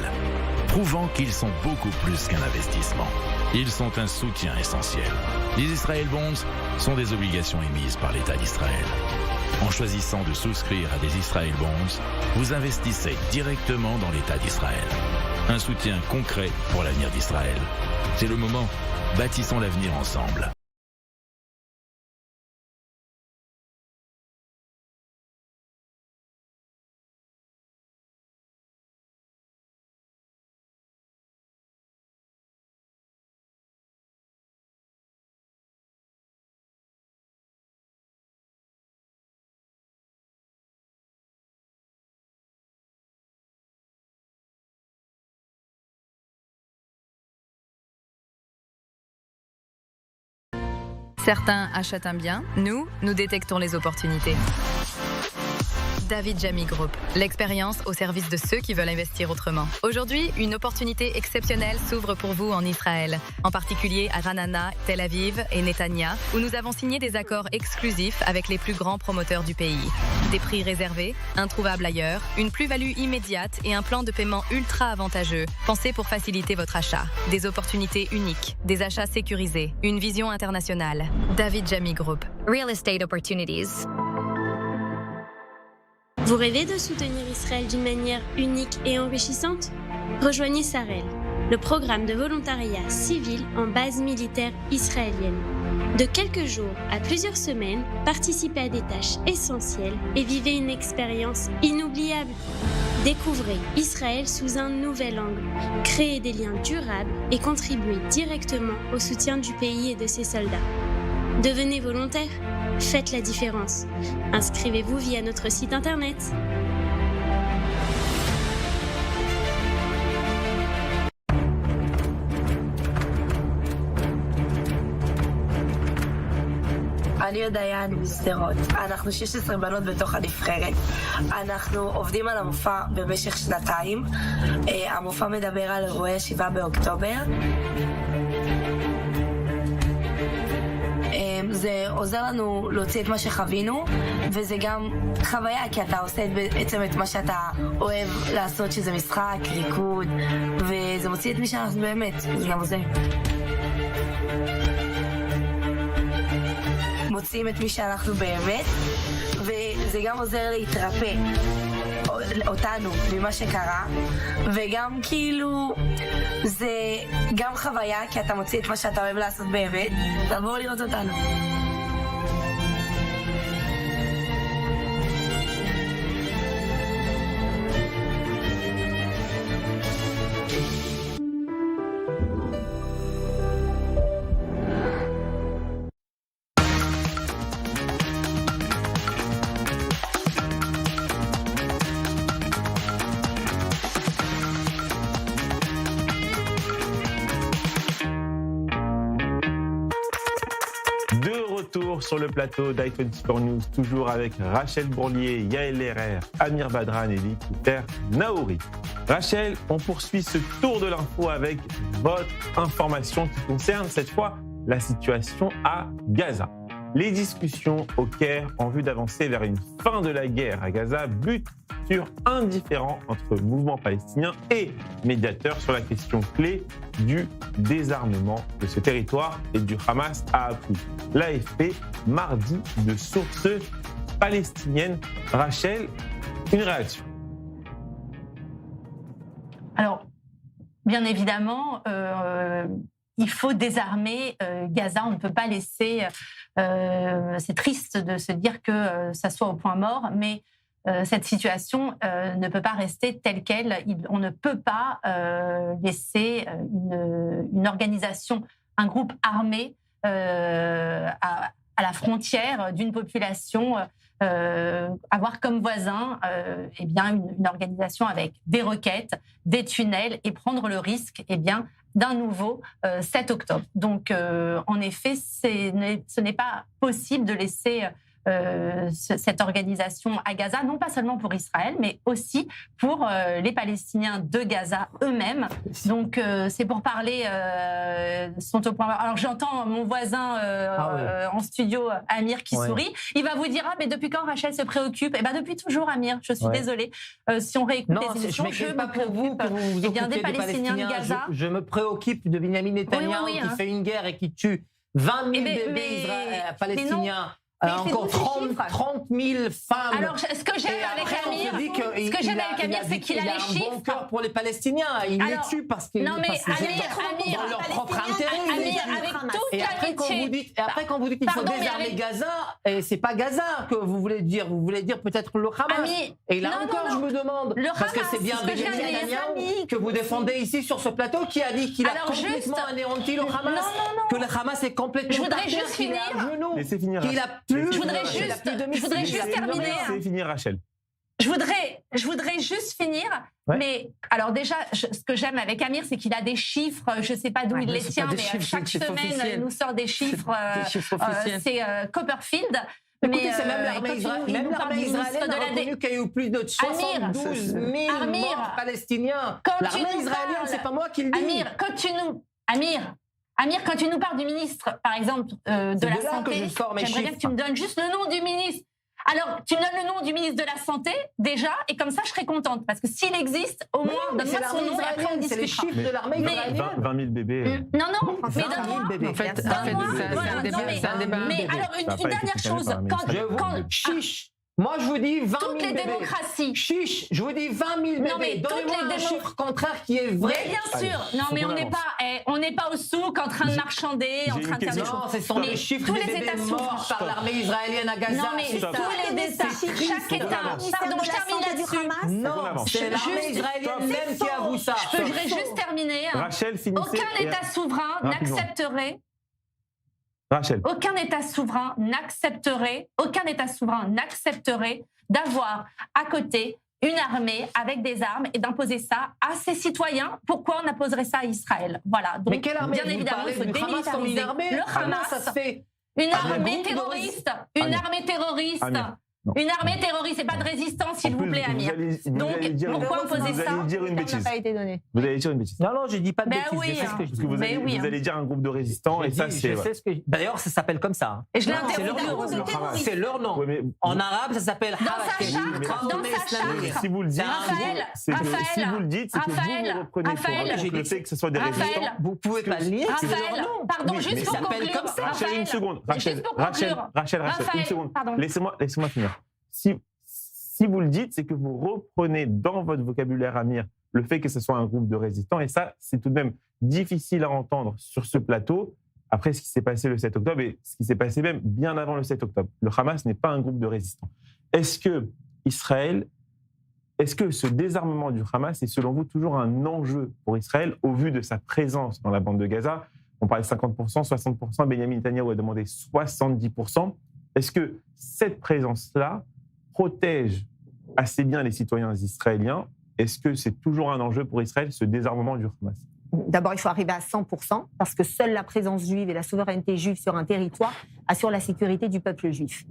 prouvant qu'ils sont beaucoup plus qu'un investissement. Ils sont un soutien essentiel. Les Israël Bonds sont des obligations émises par l'État d'Israël. En choisissant de souscrire à des Israël Bonds, vous investissez directement dans l'État d'Israël. Un soutien concret pour l'avenir d'Israël. C'est le moment. Bâtissons l'avenir ensemble. Certains achètent un bien, nous détectons les opportunités. David Jamy Group, l'expérience au service de ceux qui veulent investir autrement. Aujourd'hui, une opportunité exceptionnelle s'ouvre pour vous en Israël, en particulier à Ranana, Tel Aviv et Netanya, où nous avons signé des accords exclusifs avec les plus grands promoteurs du pays. Des prix réservés, introuvables ailleurs, une plus-value immédiate et un plan de paiement ultra avantageux, pensé pour faciliter votre achat. Des opportunités uniques, des achats sécurisés, une vision internationale. David Jamy Group. Real Estate Opportunities. Vous rêvez de soutenir Israël d'une manière unique et enrichissante? Rejoignez Sarel, le programme de volontariat civil en base militaire israélienne. De quelques jours à plusieurs semaines, participez à des tâches essentielles et vivez une expérience inoubliable. Découvrez Israël sous un nouvel angle, créez des liens durables et contribuez directement au soutien du pays et de ses soldats. Devenez volontaire. Faites la différence. Inscrivez-vous via notre site internet. אני דיין משדרות. אנחנו 16 בנות בתוך הנבחרת. אנחנו עובדים על המופע במשך שנתיים. המופע מדבר על אירועי 7 באוקטובר. זה עוזר לנו להוציא את מה שחווינו, וזה גם חוויה, כי אתה עושה בעצם את מה שאתה אוהב לעשות, שזה משחק, ריקוד, וזה מוציא את מי שאנחנו באמת, זה גם עוזר. מוציאים את מי שאנחנו באמת, וזה גם עוזר להתרפא אותנו ממה שקרה, וגם כאילו זה גם חוויה, כי אתה מוציא את מה שאתה אוהב לעשות באמת. תבואו לראות אותנו. retour sur le plateau d'i24 News, toujours avec Rachel Bourlier, Yael Lerer, Amir Badran et Likouter Naouri. Rachel, on poursuit ce tour de l'info avec votre information qui concerne cette fois la situation à Gaza. Les discussions au Caire en vue d'avancer vers une fin de la guerre à Gaza butent sur un différend entre mouvement palestinien et médiateurs sur la question clé du désarmement de ce territoire et du Hamas, a appris l'AFP mardi de sources palestiniennes. Rachel, une réaction? Alors, bien évidemment, il faut désarmer Gaza. On ne peut pas laisser... c'est triste de se dire que ça soit au point mort, mais cette situation ne peut pas rester telle qu'elle. On ne peut pas laisser une organisation, un groupe armé à la frontière d'une population avoir comme voisin eh bien, une organisation avec des roquettes, des tunnels et prendre le risque eh bien, d'un nouveau 7 octobre. Donc, en effet, ce n'est pas possible de laisser cette organisation à Gaza, non pas seulement pour Israël, mais aussi pour les Palestiniens de Gaza eux-mêmes. Donc, c'est pour parler, sont au point... Alors, j'entends mon voisin en studio, Amir, qui sourit. Il va vous dire, mais depuis quand Rachel se préoccupe? Eh bien, depuis toujours, Amir, je suis désolée. Si on réécoute les émissions, je ne pas pour vous que vous vous occupiez des Palestiniens de Gaza. Je me préoccupe de Benyamin Netanyahou qui fait une guerre et qui tue 20 000 bébés palestiniens. Encore 30 000 femmes. Alors, ce que j'aime avec Amir, c'est qu'il a les chiffres. Il a un bon cœur pour les Palestiniens. Il les tue parce qu'ils Amir, dans leur propre intérêt. Et après, quand vous dites qu'il faut désarmer Gaza, c'est pas Gaza que vous voulez dire. Vous voulez dire peut-être le Hamas. Et là encore, je me demande, parce que c'est bien Benyamin Netanyahou que vous défendez ici sur ce plateau qui a dit qu'il a complètement anéanti le Hamas, que le Hamas est complètement qu'il est à genoux, laissez finir. Je voudrais juste terminer. C'est finir, Rachel. Je voudrais juste finir. Ouais. Mais alors déjà, ce que j'aime avec Amir, c'est qu'il a des chiffres. Je ne sais pas d'où il les tient, mais chaque semaine, il nous sort des chiffres. C'est Copperfield. Écoutez, c'est même l'armée israélienne a reconnu qu'il y a eu plus de 72 000 morts palestiniens. L'armée israélienne, c'est pas moi qui le dis. Amir, quand tu nous parles du ministre, par exemple, de la Santé, j'aimerais bien que tu me donnes juste le nom du ministre. Alors, tu me donnes le nom du ministre de la Santé, déjà, et comme ça, je serais contente. Parce que s'il existe, au moins, donne-moi son nom et après, on discutera. C'est les chiffres de l'armée israélienne. 20 000 bébés. Non, mais 20 000 bébés. En fait, c'est un débat. Mais alors, une dernière chose. Chiche. Moi, je vous dis 20 000 toutes les démocraties. Chiche, je vous dis 20 000 bébés. Donnez-moi un chiffre contraire qui est vrai. Mais bien sûr. Non, mais on n'est pas au souk en train de marchander, en train de faire des choses. Non, ce sont les chiffres des bébés morts par l'armée israélienne à Gaza. Non, mais tous les États, chaque État. Pardon, je termine là-dessus. Non, c'est l'armée israélienne même qui avoue ça. Je voudrais juste terminer. Rachel, finissez. Aucun État souverain n'accepterait... Rachel. Aucun État souverain n'accepterait d'avoir à côté une armée avec des armes et d'imposer ça à ses citoyens. Pourquoi on imposerait ça à Israël? Voilà. Donc, mais quelle armée? Bien évidemment, il faut démilitariser le Hamas. Ça se fait une armée terroriste. Une armée terroriste. Une armée terroriste, c'est pas de résistance, s'il vous plaît, Amir. Donc, pourquoi imposer ça? Vous allez dire une bêtise. Ça n'a pas été donné. Vous allez dire une bêtise. Non, je dis pas de bêtises. Oui, je sais ce que je dis. Parce que vous allez dire un groupe de résistants, et ça, c'est... D'ailleurs, ça s'appelle comme ça. Et je l'ai interrompu. C'est leur nom. En arabe, ça s'appelle Harakesh. Dans sa charte. Si vous le dites, c'est que vous reprenez pour le fait que ce soit des résistants. Vous pouvez pas le nier. Raphaël, pardon, juste pour conclure. Rachel, une seconde. Rachel, une seconde. Laissez-moi finir. Si vous le dites, c'est que vous reprenez dans votre vocabulaire, Amir, le fait que ce soit un groupe de résistants. Et ça, c'est tout de même difficile à entendre sur ce plateau, après ce qui s'est passé le 7 octobre et ce qui s'est passé même bien avant le 7 octobre. Le Hamas n'est pas un groupe de résistants. Est-ce que ce désarmement du Hamas est selon vous toujours un enjeu pour Israël au vu de sa présence dans la bande de Gaza? On parlait de 50%, 60%, Benyamin Netanyahou a demandé 70%. Est-ce que cette présence-là protège assez bien les citoyens israéliens? Est-ce que c'est toujours un enjeu pour Israël, ce désarmement du Hamas? d'abord, il faut arriver à 100%, parce que seule la présence juive et la souveraineté juive sur un territoire assurent la sécurité du peuple juif.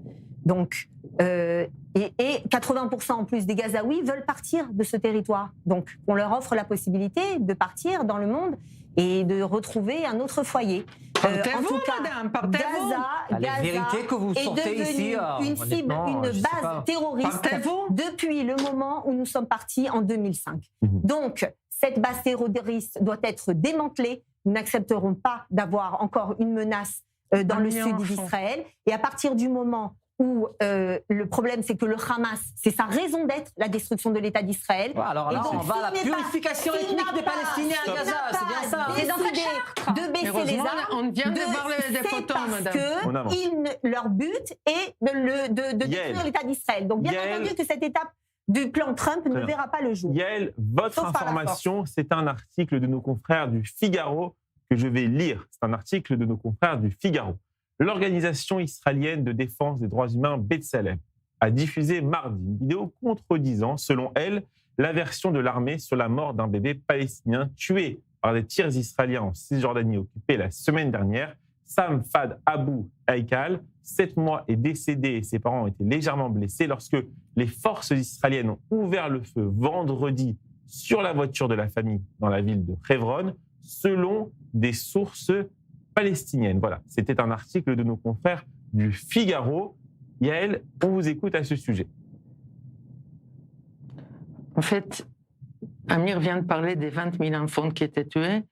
Donc, et 80% en plus des Gazaouis veulent partir de ce territoire. Donc, on leur offre la possibilité de partir dans le monde et de retrouver un autre foyer. En tout cas, madame, Gaza vérité que vous est sortez devenue ici, une cible, une base terroriste depuis le moment où nous sommes partis en 2005. Donc, cette base terroriste doit être démantelée. Nous n'accepterons pas d'avoir encore une menace dans le sud d'Israël. Et à partir du moment où le problème, c'est que le Hamas, c'est sa raison d'être, la destruction de l'État d'Israël. Alors là, on va à la purification ethnique des Palestiniens à Gaza, c'est bien ça. C'est dans cette charte. De baisser les armes. On vient de voir des photos, madame. Parce que leur but est de détruire l'État d'Israël. Donc, bien entendu que cette étape du plan Trump ne verra pas le jour. Yael, votre information, c'est un article de nos confrères du Figaro que je vais lire. C'est un article de nos confrères du Figaro. L'organisation israélienne de défense des droits humains B'Tselem a diffusé mardi une vidéo contredisant, selon elle, la version de l'armée sur la mort d'un bébé palestinien tué par des tirs israéliens en Cisjordanie occupée la semaine dernière. Sam Fad Abou Haikal, 7 mois, est décédé et ses parents ont été légèrement blessés lorsque les forces israéliennes ont ouvert le feu vendredi sur la voiture de la famille dans la ville de Hebron, selon des sources palestiniennes. Voilà, c'était un article de nos confrères du Figaro. Yael, on vous écoute à ce sujet. En fait, Amir vient de parler des 20 000 enfants qui étaient tués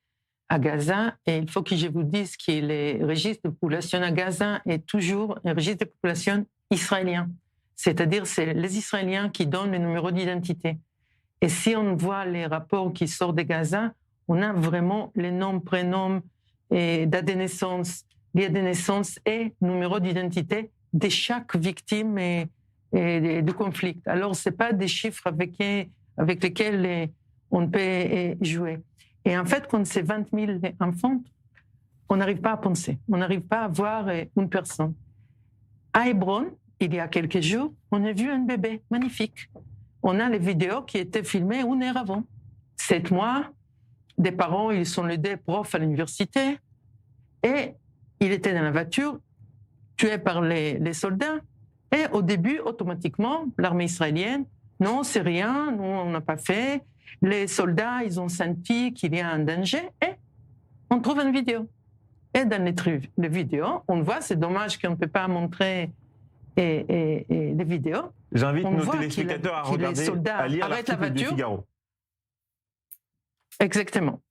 à Gaza, et il faut que je vous dise que le registre de population à Gaza est toujours un registre de population israélien. C'est-à-dire, c'est les Israéliens qui donnent le numéro d'identité. Et si on voit les rapports qui sortent de Gaza, on a vraiment les noms, prénoms, et date de naissance, lieu de naissance et numéro d'identité de chaque victime du conflit. Alors, ce n'est pas des chiffres avec lesquels on peut jouer. Et en fait, quand c'est 20 000 enfants, on n'arrive pas à penser, on n'arrive pas à voir une personne. À Hebron, il y a quelques jours, on a vu un bébé magnifique. On a les vidéos qui étaient filmées 1 heure avant. 7 mois, des parents, ils sont les deux profs à l'université, et il était dans la voiture, tué par les soldats. Et au début, automatiquement, l'armée israélienne, non, c'est rien, nous, on n'a pas fait. Les soldats, ils ont senti qu'il y a un danger, et on trouve une vidéo. Et dans les vidéos, on voit, c'est dommage qu'on ne peut pas montrer les vidéos. J'invite nos téléspectateurs à regarder, à lire l'article du Figaro. Exactement.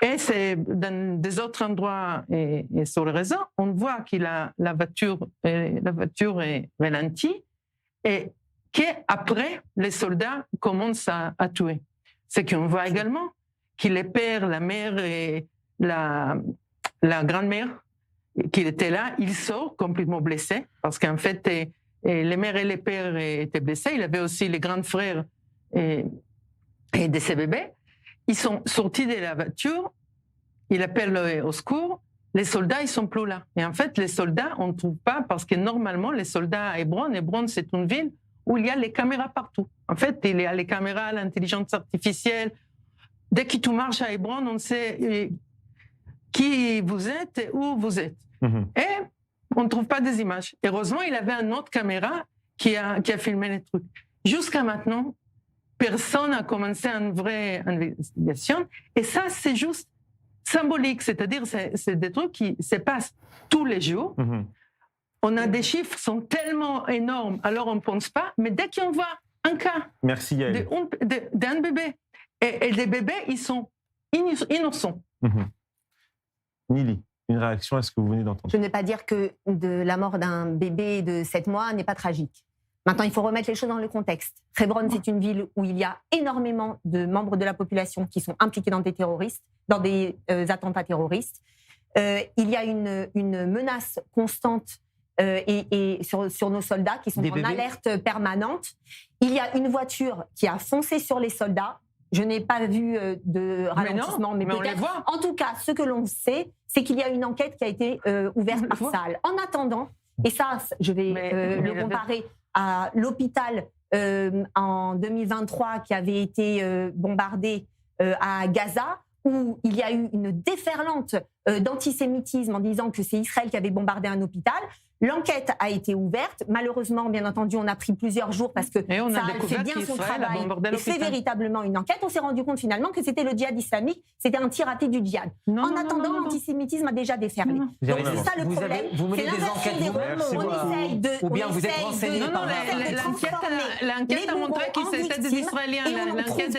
Et c'est dans des autres endroits et sur le réseau, on voit que la voiture est ralentie et qu'après, les soldats commencent à tuer. C'est qu'on voit également que les pères, la mère et la grand-mère qui étaient là, ils sortent complètement blessés parce qu'en fait, les mères et les pères étaient blessés. Il y avait aussi les grands frères et de ces bébés. Ils sont sortis de la voiture, ils appellent au secours, les soldats, ils sont plus là. Et en fait, les soldats, on ne trouve pas, parce que normalement, les soldats à Hebron, c'est une ville où il y a les caméras partout. En fait, il y a les caméras, l'intelligence artificielle. Dès que tu marches à Hebron, on sait qui vous êtes et où vous êtes. Et on ne trouve pas des images. Heureusement, il avait une autre caméra qui a filmé les trucs. Jusqu'à maintenant, personne n'a commencé une vraie investigation. Et ça, c'est juste symbolique. C'est-à-dire, c'est des trucs qui se passent tous les jours. On a des chiffres qui sont tellement énormes, alors on ne pense pas. Mais dès qu'on voit un cas d'un bébé, et les bébés, ils sont innocents. Nili, une réaction à ce que vous venez d'entendre? Je ne vais pas dire que la mort d'un bébé de 7 mois n'est pas tragique. Maintenant, il faut remettre les choses dans le contexte. Hebron, c'est une ville où il y a énormément de membres de la population qui sont impliqués dans des attentats terroristes. Il y a une menace constante et sur nos soldats qui sont en alerte permanente. Il y a une voiture qui a foncé sur les soldats. Je n'ai pas vu de ralentissement, mais peut-être. En tout cas, ce que l'on sait, c'est qu'il y a une enquête qui a été ouverte par Tsahal. En attendant, et ça, je vais le comparer à l'hôpital en 2023 qui avait été bombardé à Gaza, où il y a eu une déferlante d'antisémitisme en disant que c'est Israël qui avait bombardé un hôpital. L'enquête a été ouverte. Malheureusement, bien entendu, on a pris plusieurs jours parce que ça fait bien son travail et fait véritablement une enquête. On s'est rendu compte finalement que c'était le djihad islamique, c'était un tir raté du djihad. En attendant, l'antisémitisme a déjà déferlé. Donc c'est ça le problème. Vous menez des enquêtes vous-même, ou bien vous êtes renseigné par l'enquête a montré que c'était des Israéliens. L'enquête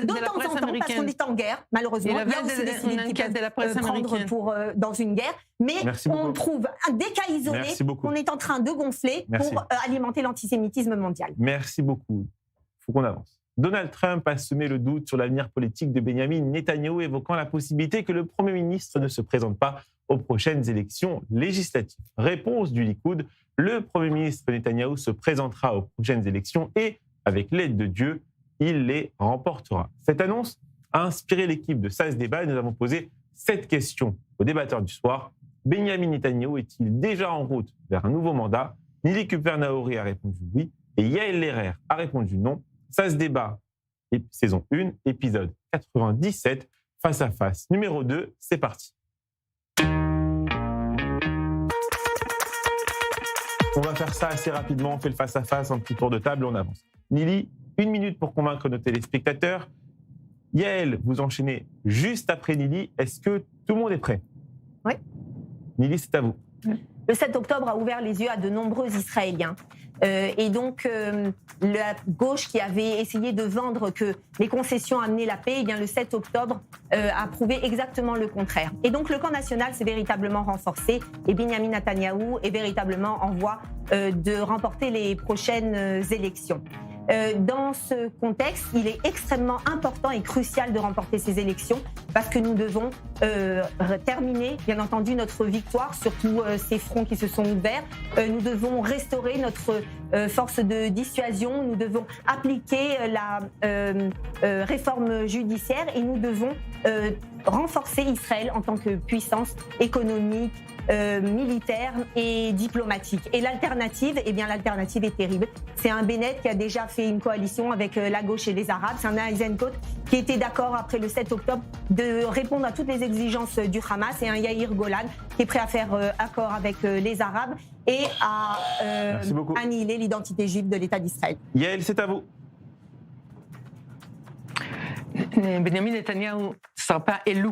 de la presse américaine. Parce qu'on est en guerre, malheureusement. Il y a aussi des civils qui peuvent prendre dans une guerre. Mais on trouve des cas isolés qu'on est en train de gonfler pour alimenter l'antisémitisme mondial. Merci beaucoup. Il faut qu'on avance. Donald Trump a semé le doute sur l'avenir politique de Benjamin Netanyahou, évoquant la possibilité que le Premier ministre ne se présente pas aux prochaines élections législatives. Réponse du Likoud, le Premier ministre Netanyahou se présentera aux prochaines élections et, avec l'aide de Dieu, il les remportera. Cette annonce a inspiré l'équipe de SAS Débat et nous avons posé 7 questions aux débatteurs du soir. Benjamin Netanyahou est-il déjà en route vers un nouveau mandat? Nili Cooper-Naori a répondu oui et Yael Lerer a répondu non. Ça se débat, saison 1, épisode 97, face à face. Numéro 2, c'est parti. On va faire ça assez rapidement, on fait le face à face, un petit tour de table, on avance. Nili, 1 minute pour convaincre nos téléspectateurs. Yael, vous enchaînez juste après Nili. Est-ce que tout le monde est prêt? Oui. Nili, c'est à vous. Le 7 octobre a ouvert les yeux à de nombreux Israéliens. Et donc, la gauche qui avait essayé de vendre que les concessions amenaient la paix, eh bien, le 7 octobre a prouvé exactement le contraire. Et donc, le camp national s'est véritablement renforcé et Benjamin Netanyahou est véritablement en voie de remporter les prochaines élections. Dans ce contexte, il est extrêmement important et crucial de remporter ces élections parce que nous devons terminer, bien entendu, notre victoire sur tous ces fronts qui se sont ouverts. Nous devons restaurer notre force de dissuasion, nous devons appliquer la réforme judiciaire et nous devons renforcer Israël en tant que puissance économique, militaire et diplomatique. Et l'alternative, eh bien l'alternative est terrible. C'est un Bennett qui a déjà fait une coalition avec la gauche et les Arabes. C'est un Eisenkot qui était d'accord après le 7 octobre de répondre à toutes les exigences du Hamas et un Yair Golan qui est prêt à faire accord avec les Arabes et à annihiler l'identité juive de l'État d'Israël. Yael, c'est à vous. Benjamin Netanyahou ne sera pas élu.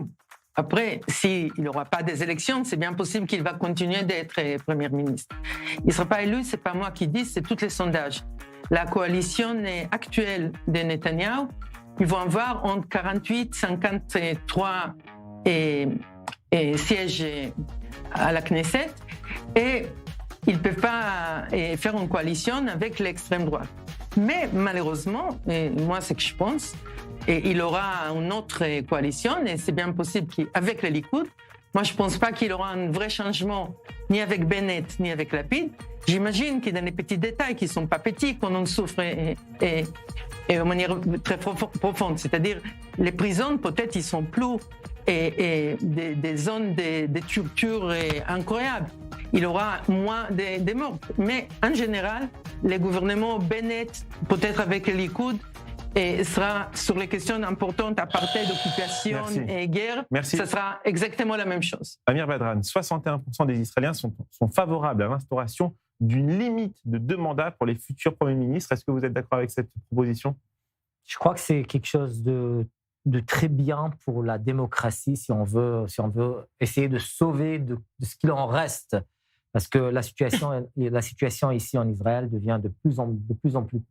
Après, s'il n'aura pas des élections, c'est bien possible qu'il va continuer d'être Premier ministre. Il ne sera pas élu, ce n'est pas moi qui dis, c'est tous les sondages. La coalition actuelle de Netanyahou, ils vont avoir entre 48 et 53 sièges à la Knesset et ils ne peuvent pas faire une coalition avec l'extrême droite. Mais malheureusement, et moi c'est ce que je pense, et il aura une autre coalition, et c'est bien possible qu'avec le Likoud, moi je ne pense pas qu'il aura un vrai changement ni avec Bennett ni avec Lapid. J'imagine que dans les petits détails qui ne sont pas petits, qu'on en souffre et de manière très profonde. C'est-à-dire, les prisons, peut-être, ils sont plus et des zones de torture incroyables. Il aura moins de morts. Mais en général, le gouvernement Bennett, peut-être avec le Likoud, et sera sur les questions importantes, apartheid, occupation et guerre. Merci. Ça sera exactement la même chose. Amir Badran, 61% des Israéliens sont favorables à l'instauration d'une limite de 2 mandats pour les futurs premiers ministres. Est-ce que vous êtes d'accord avec cette proposition? Je crois que c'est quelque chose de très bien pour la démocratie si on veut essayer de sauver de ce qu'il en reste. Parce que la situation ici en Israël devient de plus en plus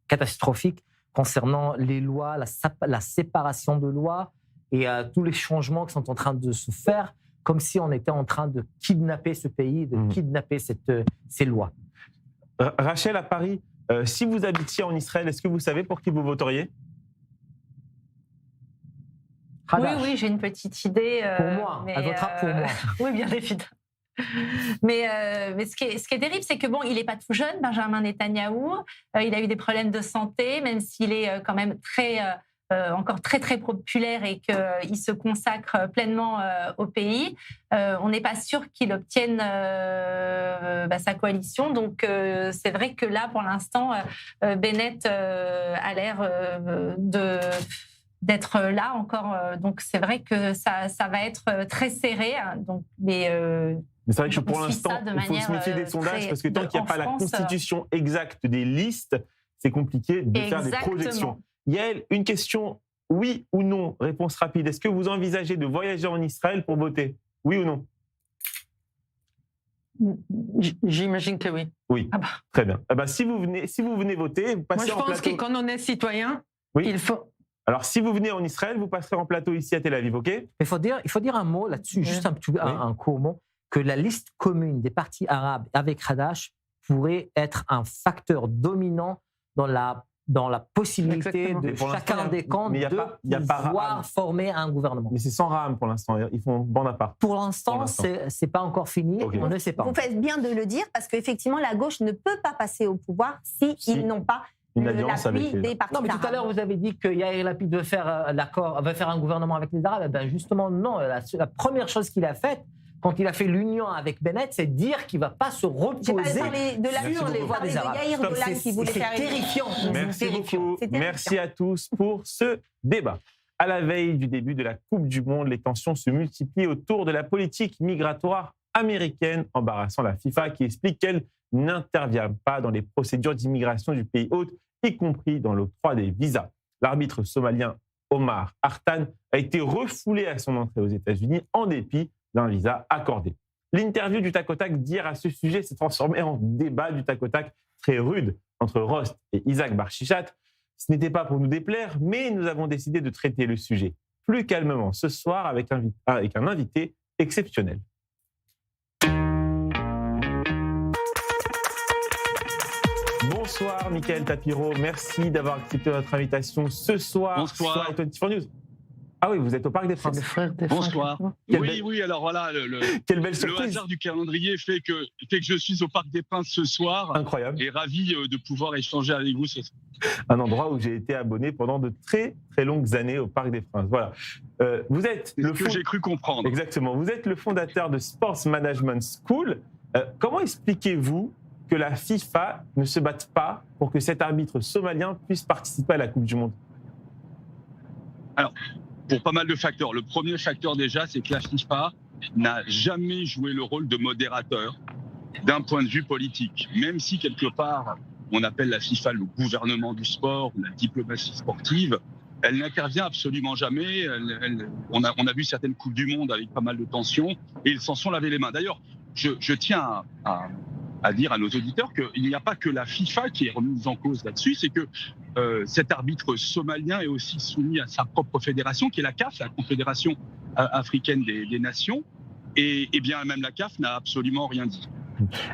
catastrophique concernant les lois, la séparation de lois et tous les changements qui sont en train de se faire, comme si on était en train de kidnapper ce pays, de kidnapper ces lois. Rachel, à Paris, si vous habitiez en Israël, est-ce que vous savez pour qui vous voteriez? Oui, j'ai une petite idée. Pour moi, elle votera pour moi. Oui, bien évidemment. Mais ce qui est terrible, c'est que il n'est pas tout jeune, Benjamin Netanyahou. Il a eu des problèmes de santé, même s'il est quand même encore très très populaire et qu'il se consacre pleinement au pays. On n'est pas sûr qu'il obtienne sa coalition. Donc c'est vrai que là, pour l'instant, Bennett a l'air d'être là encore. Donc c'est vrai que ça va être très serré. Donc, mais c'est vrai que pour on suit l'instant, ça de il faut se manière, méfier des sondages très- parce que tant de- qu'il n'y a en pas la France, constitution exacte des listes, c'est compliqué de faire des Exactement. projections. Yael, une question, oui ou non? Réponse rapide. Est-ce que vous envisagez de voyager en Israël pour voter? Oui ou non? J'imagine que oui. Oui, Ah bah. très bien. Eh ben, si vous venez voter, vous Moi, passez je en pense plateau. que quand on est citoyen, Oui. il faut. Alors, si vous venez en Israël, vous passerez en plateau ici à Tel Aviv, OK? Il faut dire un mot là-dessus, juste un court mot, que la liste commune des partis arabes avec Hadash pourrait être un facteur dominant dans la possibilité Exactement. de Mais pour chacun l'instant, des camps mais y a de pas- y a pas pouvoir Raham. former un gouvernement. Mais c'est sans Raham pour l'instant. Ils font bande à part. Pour l'instant, c'est pas encore fini. Ok. On ne sait pas. Vous faites bien de le dire parce qu'effectivement, la gauche ne peut pas passer au pouvoir si ils n'ont pas Une alliance avec l'appui les- des partis Non, mais tout à l'heure, vous avez dit que Yair Lapid veut faire un gouvernement avec les Arabes. Eh ben justement, non. La première chose qu'il a faite, quand il a fait l'union avec Bennett, c'est dire qu'il ne va pas se J'ai pas reposer parlé de la sur les voix parlé des de Arabes. Yair Golan qui voulait C'est faire une- terrifiant. Merci C'est terrifiant. beaucoup. C'est terrifiant. Merci à tous pour ce débat. À la veille du début de la Coupe du Monde, les tensions se multiplient autour de la politique migratoire américaine, embarrassant la FIFA qui explique qu'elle n'intervient pas dans les procédures d'immigration du pays hôte, y compris dans l'octroi des visas. L'arbitre somalien Omar Artan a été refoulé à son entrée aux États-Unis en dépit d'un visa accordé. L'interview du tac au tac d'hier à ce sujet s'est transformée en débat du tac au tac très rude entre Rost et Isaac Barchichat. Ce n'était pas pour nous déplaire, mais nous avons décidé de traiter le sujet plus calmement ce soir avec un invité exceptionnel. Bonsoir Mickaël Tapiro, merci d'avoir accepté notre invitation ce soir. Bonsoir. Sur 24 News. Ah oui, vous êtes au Parc des Princes. Bonsoir. Quelle Oui, belle- oui, alors voilà, Quelle belle le surprise. hasard du calendrier fait que je suis au Parc des Princes ce soir. Incroyable. Et ravi de pouvoir échanger avec vous ce soir. Un endroit où j'ai été abonné pendant de très très longues années au Parc des Princes. Voilà. Vous êtes C'est ce que j'ai cru comprendre. Exactement. Vous êtes le fondateur de Sports Management School. Comment expliquez-vous que la FIFA ne se batte pas pour que cet arbitre somalien puisse participer à la Coupe du Monde? Alors, pour pas mal de facteurs. Le premier facteur déjà, c'est que la FIFA n'a jamais joué le rôle de modérateur d'un point de vue politique. Même si quelque part, on appelle la FIFA le gouvernement du sport, la diplomatie sportive, elle n'intervient absolument jamais. On a vu certaines Coupes du Monde avec pas mal de tensions et ils s'en sont lavé les mains. D'ailleurs, je tiens à dire à nos auditeurs qu'il n'y a pas que la FIFA qui est remise en cause là-dessus, c'est que cet arbitre somalien est aussi soumis à sa propre fédération, qui est la CAF, la Confédération africaine des nations, et bien même la CAF n'a absolument rien dit.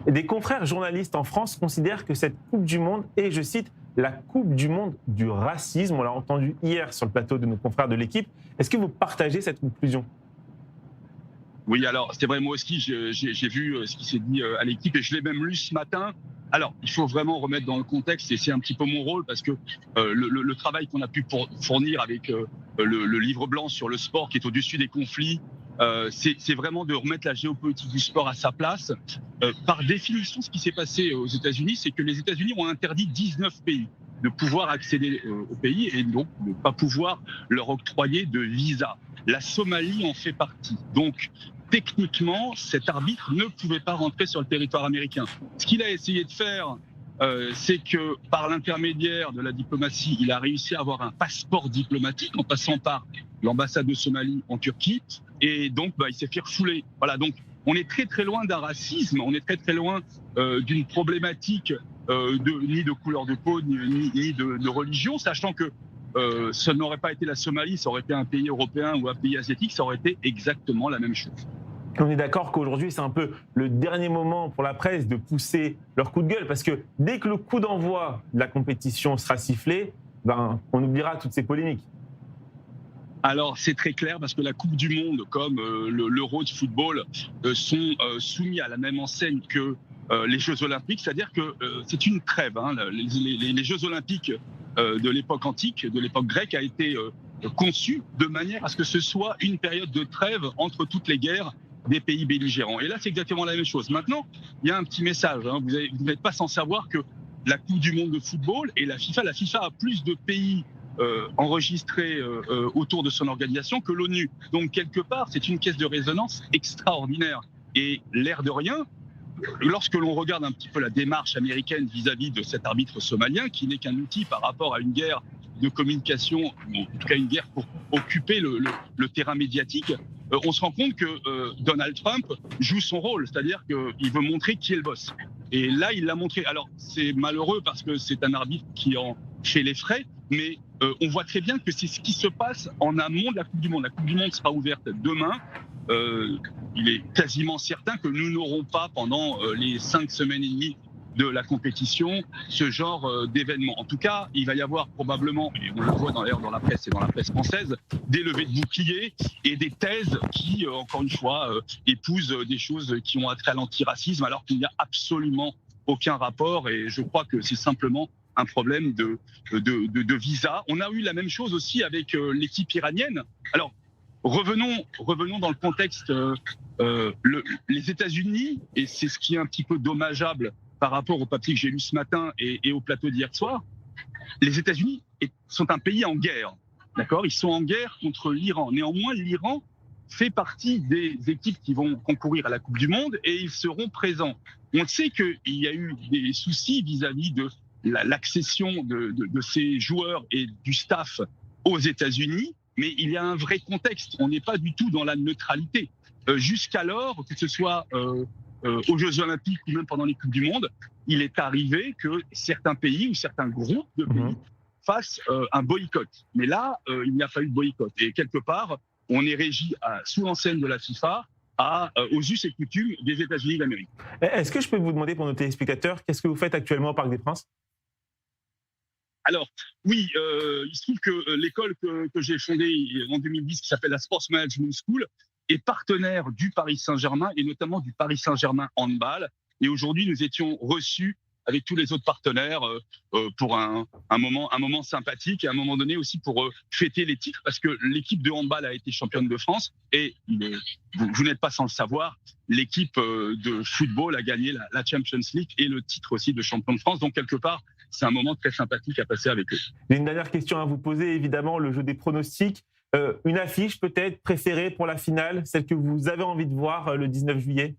Des confrères journalistes en France considèrent que cette Coupe du Monde est, je cite, la Coupe du Monde du racisme. On l'a entendu hier sur le plateau de nos confrères de l'équipe. Est-ce que vous partagez cette conclusion? Oui, alors c'est vrai, moi aussi j'ai vu ce qui s'est dit à l'équipe et je l'ai même lu ce matin. Alors, il faut vraiment remettre dans le contexte, et c'est un petit peu mon rôle, parce que le travail qu'on a pu fournir avec le livre blanc sur le sport qui est au-dessus des conflits, c'est vraiment de remettre la géopolitique du sport à sa place. Par définition, ce qui s'est passé aux États-Unis, c'est que les États-Unis ont interdit 19 pays de pouvoir accéder au pays et donc de ne pas pouvoir leur octroyer de visa. La Somalie en fait partie. Donc, techniquement, cet arbitre ne pouvait pas rentrer sur le territoire américain. Ce qu'il a essayé de faire, c'est que par l'intermédiaire de la diplomatie, il a réussi à avoir un passeport diplomatique en passant par l'ambassade de Somalie en Turquie. Et donc, il s'est fait refouler. Voilà, donc on est très très loin d'un racisme, on est très très loin d'une problématique ni de couleur de peau, ni de religion, sachant que ce n'aurait pas été la Somalie, ça aurait été un pays européen ou un pays asiatique, ça aurait été exactement la même chose. On est d'accord qu'aujourd'hui, c'est un peu le dernier moment pour la presse de pousser leur coup de gueule, parce que dès que le coup d'envoi de la compétition sera sifflé, on oubliera toutes ces polémiques. Alors, c'est très clair parce que la Coupe du Monde, comme l'Euro de football, sont soumis à la même enseigne que les Jeux Olympiques, c'est-à-dire que c'est une trêve. Hein. Les Jeux Olympiques de l'époque antique, de l'époque grecque, a été conçu de manière à ce que ce soit une période de trêve entre toutes les guerres des pays belligérants. Et là, c'est exactement la même chose. Maintenant, il y a un petit message. Hein. Vous n'êtes pas sans savoir que la Coupe du Monde de football et la FIFA a plus de pays enregistrés autour de son organisation que l'ONU. Donc quelque part, c'est une caisse de résonance extraordinaire. Et l'air de rien, lorsque l'on regarde un petit peu la démarche américaine vis-à-vis de cet arbitre somalien, qui n'est qu'un outil par rapport à une guerre de communication, en tout cas une guerre pour occuper le terrain médiatique, on se rend compte que Donald Trump joue son rôle, c'est-à-dire qu'il veut montrer qui est le boss. Et là, il l'a montré. Alors, c'est malheureux parce que c'est un arbitre qui en fait les frais, mais on voit très bien que c'est ce qui se passe en amont de la Coupe du Monde. La Coupe du Monde sera ouverte demain. Il est quasiment certain que nous n'aurons pas, pendant les 5 semaines et demie de la compétition, ce genre d'événement. En tout cas, il va y avoir probablement, et on le voit d'ailleurs dans la presse et dans la presse française, des levées de boucliers et des thèses qui, encore une fois, épousent des choses qui ont attrait à l'antiracisme, alors qu'il n'y a absolument aucun rapport. Et je crois que c'est simplement un problème de visa. On a eu la même chose aussi avec l'équipe iranienne. Alors, revenons dans le contexte. Les États-Unis, et c'est ce qui est un petit peu dommageable par rapport au papier que j'ai lu ce matin et au plateau d'hier soir, les États-Unis sont un pays en guerre. D'accord ? Ils sont en guerre contre l'Iran. Néanmoins, l'Iran fait partie des équipes qui vont concourir à la Coupe du Monde et ils seront présents. On sait qu'il y a eu des soucis vis-à-vis de l'accession de ces joueurs et du staff aux États-Unis, mais il y a un vrai contexte. On n'est pas du tout dans la neutralité. Jusqu'alors, que ce soit aux Jeux Olympiques ou même pendant les Coupes du Monde, il est arrivé que certains pays ou certains groupes de pays fassent un boycott. Mais là, il n'y a pas eu de boycott. Et quelque part, on est régi sous l'enseigne de la FIFA aux us et coutumes des États-Unis d'Amérique. Est-ce que je peux vous demander pour nos téléspectateurs, qu'est-ce que vous faites actuellement au Parc des Princes ? Alors, oui, il se trouve que l'école que j'ai fondée en 2010, qui s'appelle la Sports Management School, est partenaire du Paris Saint-Germain et notamment du Paris Saint-Germain Handball. Et aujourd'hui, nous étions reçus avec tous les autres partenaires pour un moment sympathique et à un moment donné aussi pour fêter les titres, parce que l'équipe de handball a été championne de France et vous n'êtes pas sans le savoir, l'équipe de football a gagné la Champions League et le titre aussi de champion de France. Donc quelque part, c'est un moment très sympathique à passer avec eux. J'ai une dernière question à vous poser, évidemment, le jeu des pronostics. Une affiche peut-être préférée pour la finale, celle que vous avez envie de voir le 19 juillet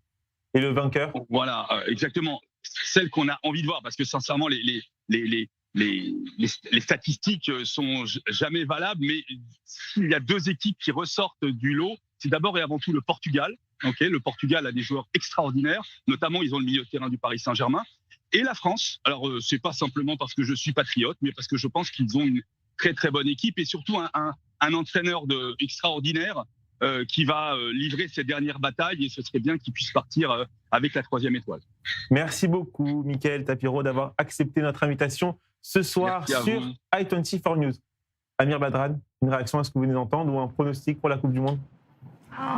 et le vainqueur ? Voilà, exactement. Celle qu'on a envie de voir, parce que sincèrement, les statistiques sont jamais valables, mais s'il y a 2 équipes qui ressortent du lot, c'est d'abord et avant tout le Portugal. Okay, le Portugal a des joueurs extraordinaires, notamment ils ont le milieu de terrain du Paris Saint-Germain, et la France. Alors c'est pas simplement parce que je suis patriote, mais parce que je pense qu'ils ont une très très bonne équipe et surtout un entraîneur extraordinaire qui va livrer ses dernières batailles, et ce serait bien qu'il puisse partir avec la 3e étoile. Merci beaucoup, Mickaël Tapiro, d'avoir accepté notre invitation ce soir sur i24 News. Amir Badran, une réaction à ce que vous venez d'entendre ou un pronostic pour la Coupe du Monde ?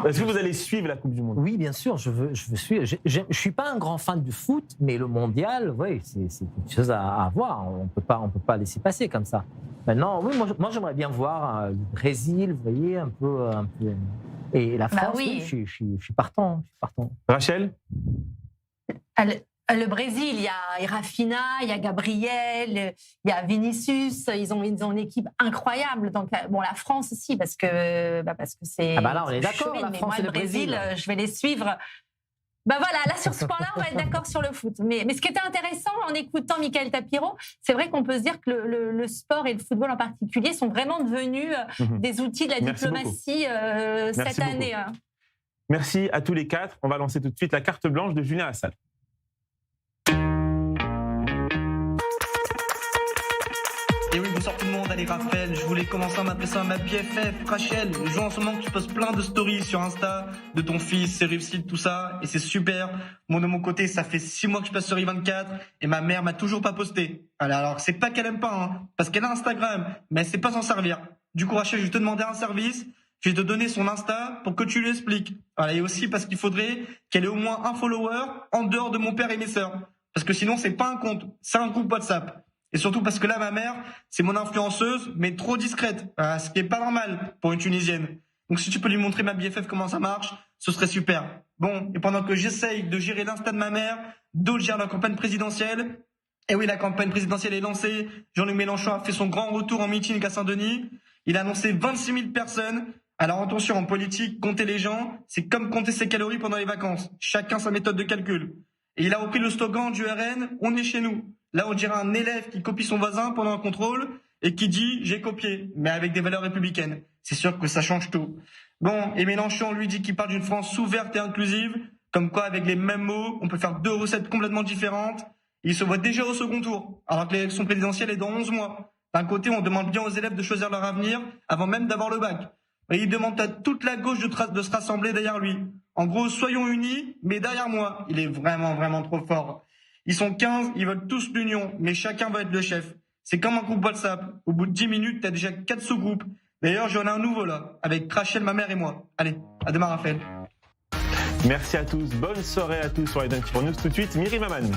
Est-ce que vous allez suivre la Coupe du Monde ? Oui, bien sûr, je veux suivre. Je ne suis pas un grand fan du foot, mais le mondial, oui, c'est quelque chose à voir. On peut pas laisser passer comme ça. Maintenant, oui, moi j'aimerais bien voir le Brésil, vous voyez, un peu. Et la France, oui, je suis partant. Rachel ? Le Brésil, il y a Rafinha, il y a Gabriel, il y a Vinicius, ils ont une équipe incroyable. Donc bon, la France aussi, parce que c'est. Ah bah là, on est d'accord. La mais France moi, et le le Brésil, je vais les suivre. Bah voilà, là sur ce point-là, on va être d'accord sur le foot. Mais ce qui était intéressant en écoutant Mickaël Tapiro, c'est vrai qu'on peut se dire que le sport et le football en particulier sont vraiment devenus des outils de la diplomatie cette année. Merci à tous les 4. On va lancer tout de suite la carte blanche de Julien Assal. Et oui, bonsoir tout le monde, allez Raphaël, je voulais commencer en m'adressant à ma BFF, Rachel. Je vois en ce moment que tu postes plein de stories sur Insta, de ton fils, ses réussites, tout ça, et c'est super. Moi de mon côté, ça fait 6 mois que je passe sur i24, et ma mère m'a toujours pas posté. Alors c'est pas qu'elle aime pas, hein, parce qu'elle a Instagram, mais elle sait pas s'en servir. Du coup Rachel, je vais te demander un service, je vais te donner son Insta pour que tu lui expliques. Voilà, et aussi parce qu'il faudrait qu'elle ait au moins un follower en dehors de mon père et mes sœurs. Parce que sinon c'est pas un compte, c'est un groupe WhatsApp. Et surtout parce que là, ma mère, c'est mon influenceuse, mais trop discrète, ce qui est pas normal pour une Tunisienne. Donc si tu peux lui montrer ma BFF comment ça marche, ce serait super. Bon, et pendant que j'essaye de gérer l'Insta de ma mère, d'autres gèrent la campagne présidentielle, Et oui, la campagne présidentielle est lancée. Jean-Luc Mélenchon a fait son grand retour en meeting à Saint-Denis. Il a annoncé 26 000 personnes. Alors attention, en politique, compter les gens, c'est comme compter ses calories pendant les vacances. Chacun sa méthode de calcul. Et il a repris le slogan du RN, on est chez nous. Là, on dirait un élève qui copie son voisin pendant un contrôle et qui dit j'ai copié, mais avec des valeurs républicaines. C'est sûr que ça change tout. Bon, et Mélenchon, lui, dit qu'il parle d'une France ouverte et inclusive, comme quoi, avec les mêmes mots, on peut faire 2 recettes complètement différentes. Il se voit déjà au second tour, alors que l'élection présidentielle est dans 11 mois. D'un côté, on demande bien aux élèves de choisir leur avenir avant même d'avoir le bac. Et il demande à toute la gauche de se rassembler derrière lui. En gros, soyons unis, mais derrière moi. Il est vraiment, vraiment trop fort. Ils sont 15, ils veulent tous l'union, mais chacun va être le chef. C'est comme un groupe WhatsApp. Au bout de 10 minutes, t'as déjà 4 sous-groupes. D'ailleurs, j'en ai un nouveau là, avec Rachel, ma mère et moi. Allez, à demain Raphaël. Merci à tous, bonne soirée à tous sur les News. Tout de suite, Myriam Aman.